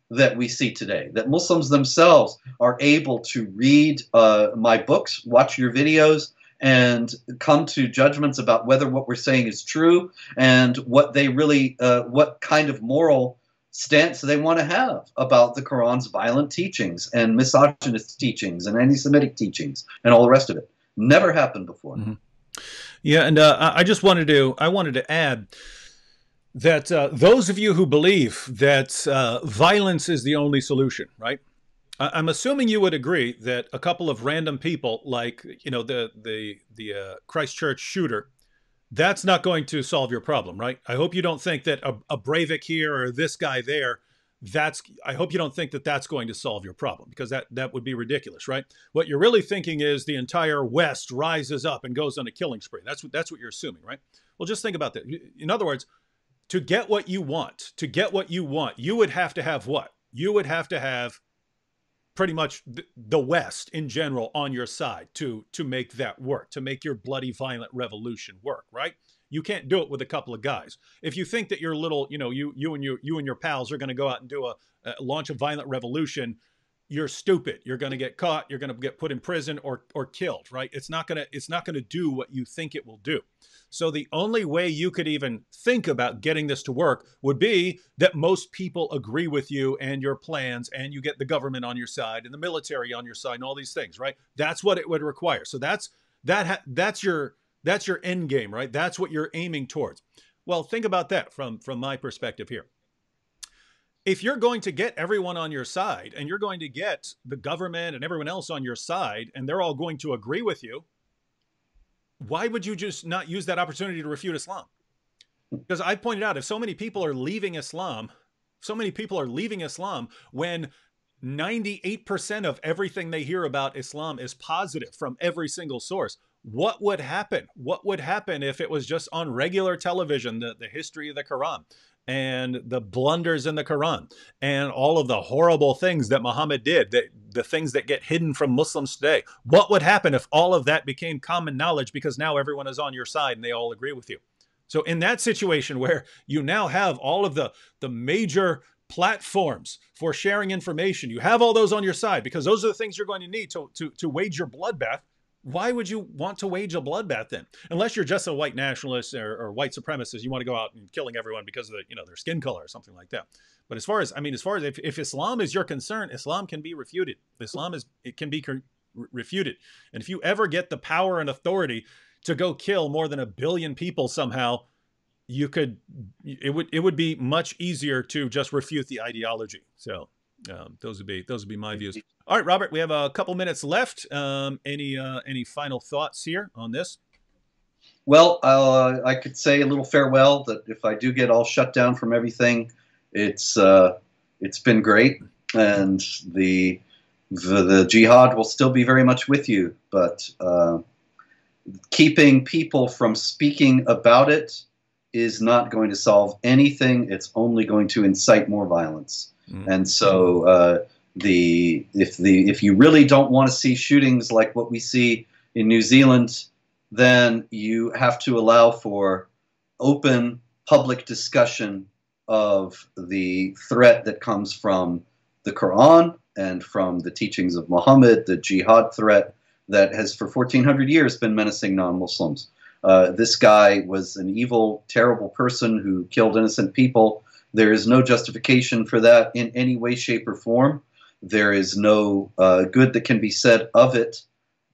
that we see today, that Muslims themselves are able to read my books, watch your videos, and come to judgments about whether what we're saying is true and what they really, what kind of moral stance they want to have about the Quran's violent teachings and misogynist teachings and anti-Semitic teachings and all the rest of it. Never happened before. Yeah, and I wanted to add that those of you who believe that violence is the only solution, right? I'm assuming you would agree that a couple of random people, like the Christchurch shooter, that's not going to solve your problem, right? I hope you don't think that a Breivik here or this guy there, I hope you don't think that that's going to solve your problem, because that would be ridiculous, right? What you're really thinking is the entire West rises up and goes on a killing spree. That's what you're assuming, right? Well, just think about that. In other words, to get what you want, you would have to have what? You would have to have pretty much the West in general on your side to make that work, to make your bloody violent revolution work, right? You can't do it with a couple of guys. If you think that your little, you and your pals are going to go out and launch a violent revolution you're stupid. You're going to get caught. You're going to get put in prison or killed, right? It's not going to do what you think it will do. So the only way you could even think about getting this to work would be that most people agree with you and your plans, and you get the government on your side and the military on your side and all these things, right? That's what it would require. So that's your end game, right? That's what you're aiming towards. Well, think about that from my perspective here. If you're going to get everyone on your side, and you're going to get the government and everyone else on your side, and they're all going to agree with you, why would you just not use that opportunity to refute Islam? Because I pointed out, if so many people are leaving Islam, when 98% of everything they hear about Islam is positive from every single source, what would happen? What would happen if it was just on regular television, the history of the Quran and the blunders in the Quran and all of the horrible things that Muhammad did, the things that get hidden from Muslims today? What would happen if all of that became common knowledge, because now everyone is on your side and they all agree with you? So in that situation where you now have all of the major platforms for sharing information, you have all those on your side, because those are the things you're going to need to wage your bloodbath. Why would you want to wage a bloodbath then? Unless you're just a white nationalist or white supremacist, you want to go out and killing everyone because of their skin color or something like that. But as far as if Islam is your concern, Islam can be refuted. It can be refuted. And if you ever get the power and authority to go kill more than 1 billion people somehow, it would be much easier to just refute the ideology. So those would be my views. All right, Robert, we have a couple minutes left. Any final thoughts here on this? Well, I could say a little farewell, that if I do get all shut down from everything, it's been great, and the jihad will still be very much with you, but keeping people from speaking about it is not going to solve anything. It's only going to incite more violence. And so if you really don't want to see shootings like what we see in New Zealand, then you have to allow for open public discussion of the threat that comes from the Quran and from the teachings of Muhammad, the jihad threat that has for 1400 years been menacing non-Muslims. This guy was an evil, terrible person who killed innocent people. There is no justification for that in any way, shape, or form. There is no good that can be said of it,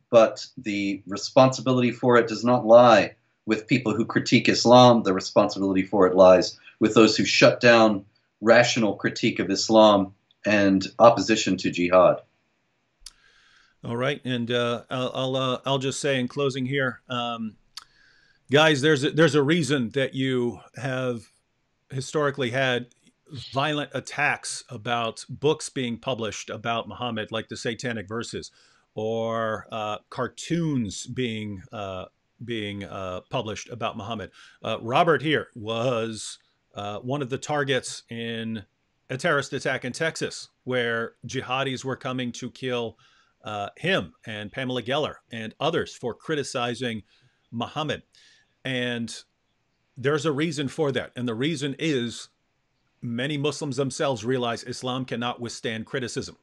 but the responsibility for it does not lie with people who critique Islam. The responsibility for it lies with those who shut down rational critique of Islam and opposition to jihad. All right, and I'll just say in closing here, guys, there's a reason that you have historically had violent attacks about books being published about Muhammad, like the Satanic Verses, or cartoons being published about Muhammad. Robert here was one of the targets in a terrorist attack in Texas, where jihadis were coming to kill him and Pamela Geller and others for criticizing Muhammad. And there's a reason for that. And the reason is many Muslims themselves realize Islam cannot withstand criticism.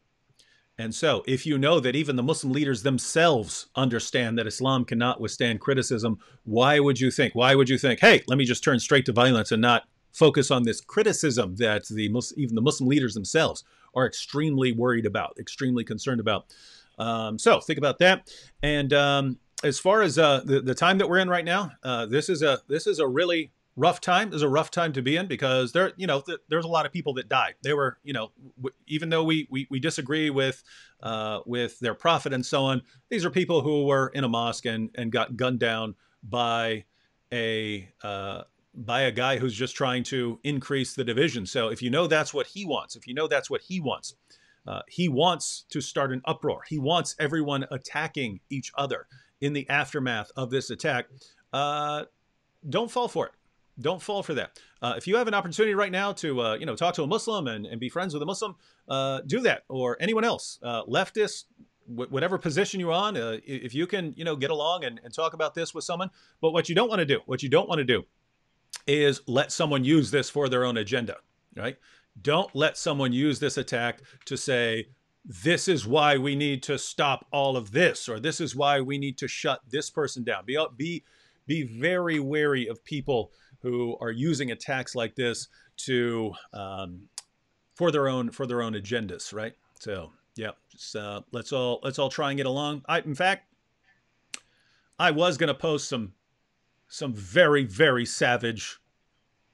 And so if you know that even the Muslim leaders themselves understand that Islam cannot withstand criticism, why would you think, hey, let me just turn straight to violence and not focus on this criticism that even the Muslim leaders themselves are extremely worried about, extremely concerned about? So think about that. And as far as the time that we're in right now, this is a really rough time. This is a rough time to be in, because there's a lot of people that died. They were, even though we disagree with their prophet and so on, these are people who were in a mosque and got gunned down by a guy who's just trying to increase the division. So if you know that's what he wants, he wants to start an uproar. He wants everyone attacking each other in the aftermath of this attack. Don't fall for it. Don't fall for that. If you have an opportunity right now to, talk to a Muslim and be friends with a Muslim, do that, or anyone else, leftist, whatever position you're on. If you can, get along and talk about this with someone. But what you don't want to do is let someone use this for their own agenda, right? Don't let someone use this attack to say, this is why we need to stop all of this, or this is why we need to shut this person down. Be very wary of people who are using attacks like this to for their own agendas, right? So yeah, just, let's all try and get along. In fact, I was going to post some very, very savage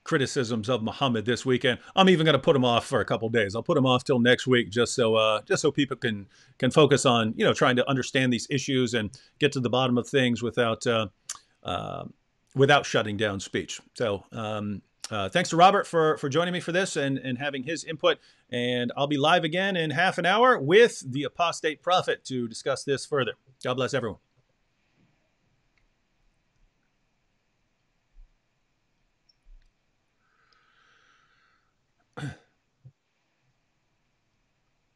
criticisms of Muhammad this weekend. I'm even going to put them off for a couple of days. I'll put them off till next week, just so people can focus on trying to understand these issues and get to the bottom of things without shutting down speech. So thanks to Robert for joining me for this and having his input. And I'll be live again in half an hour with the apostate prophet to discuss this further. God bless everyone.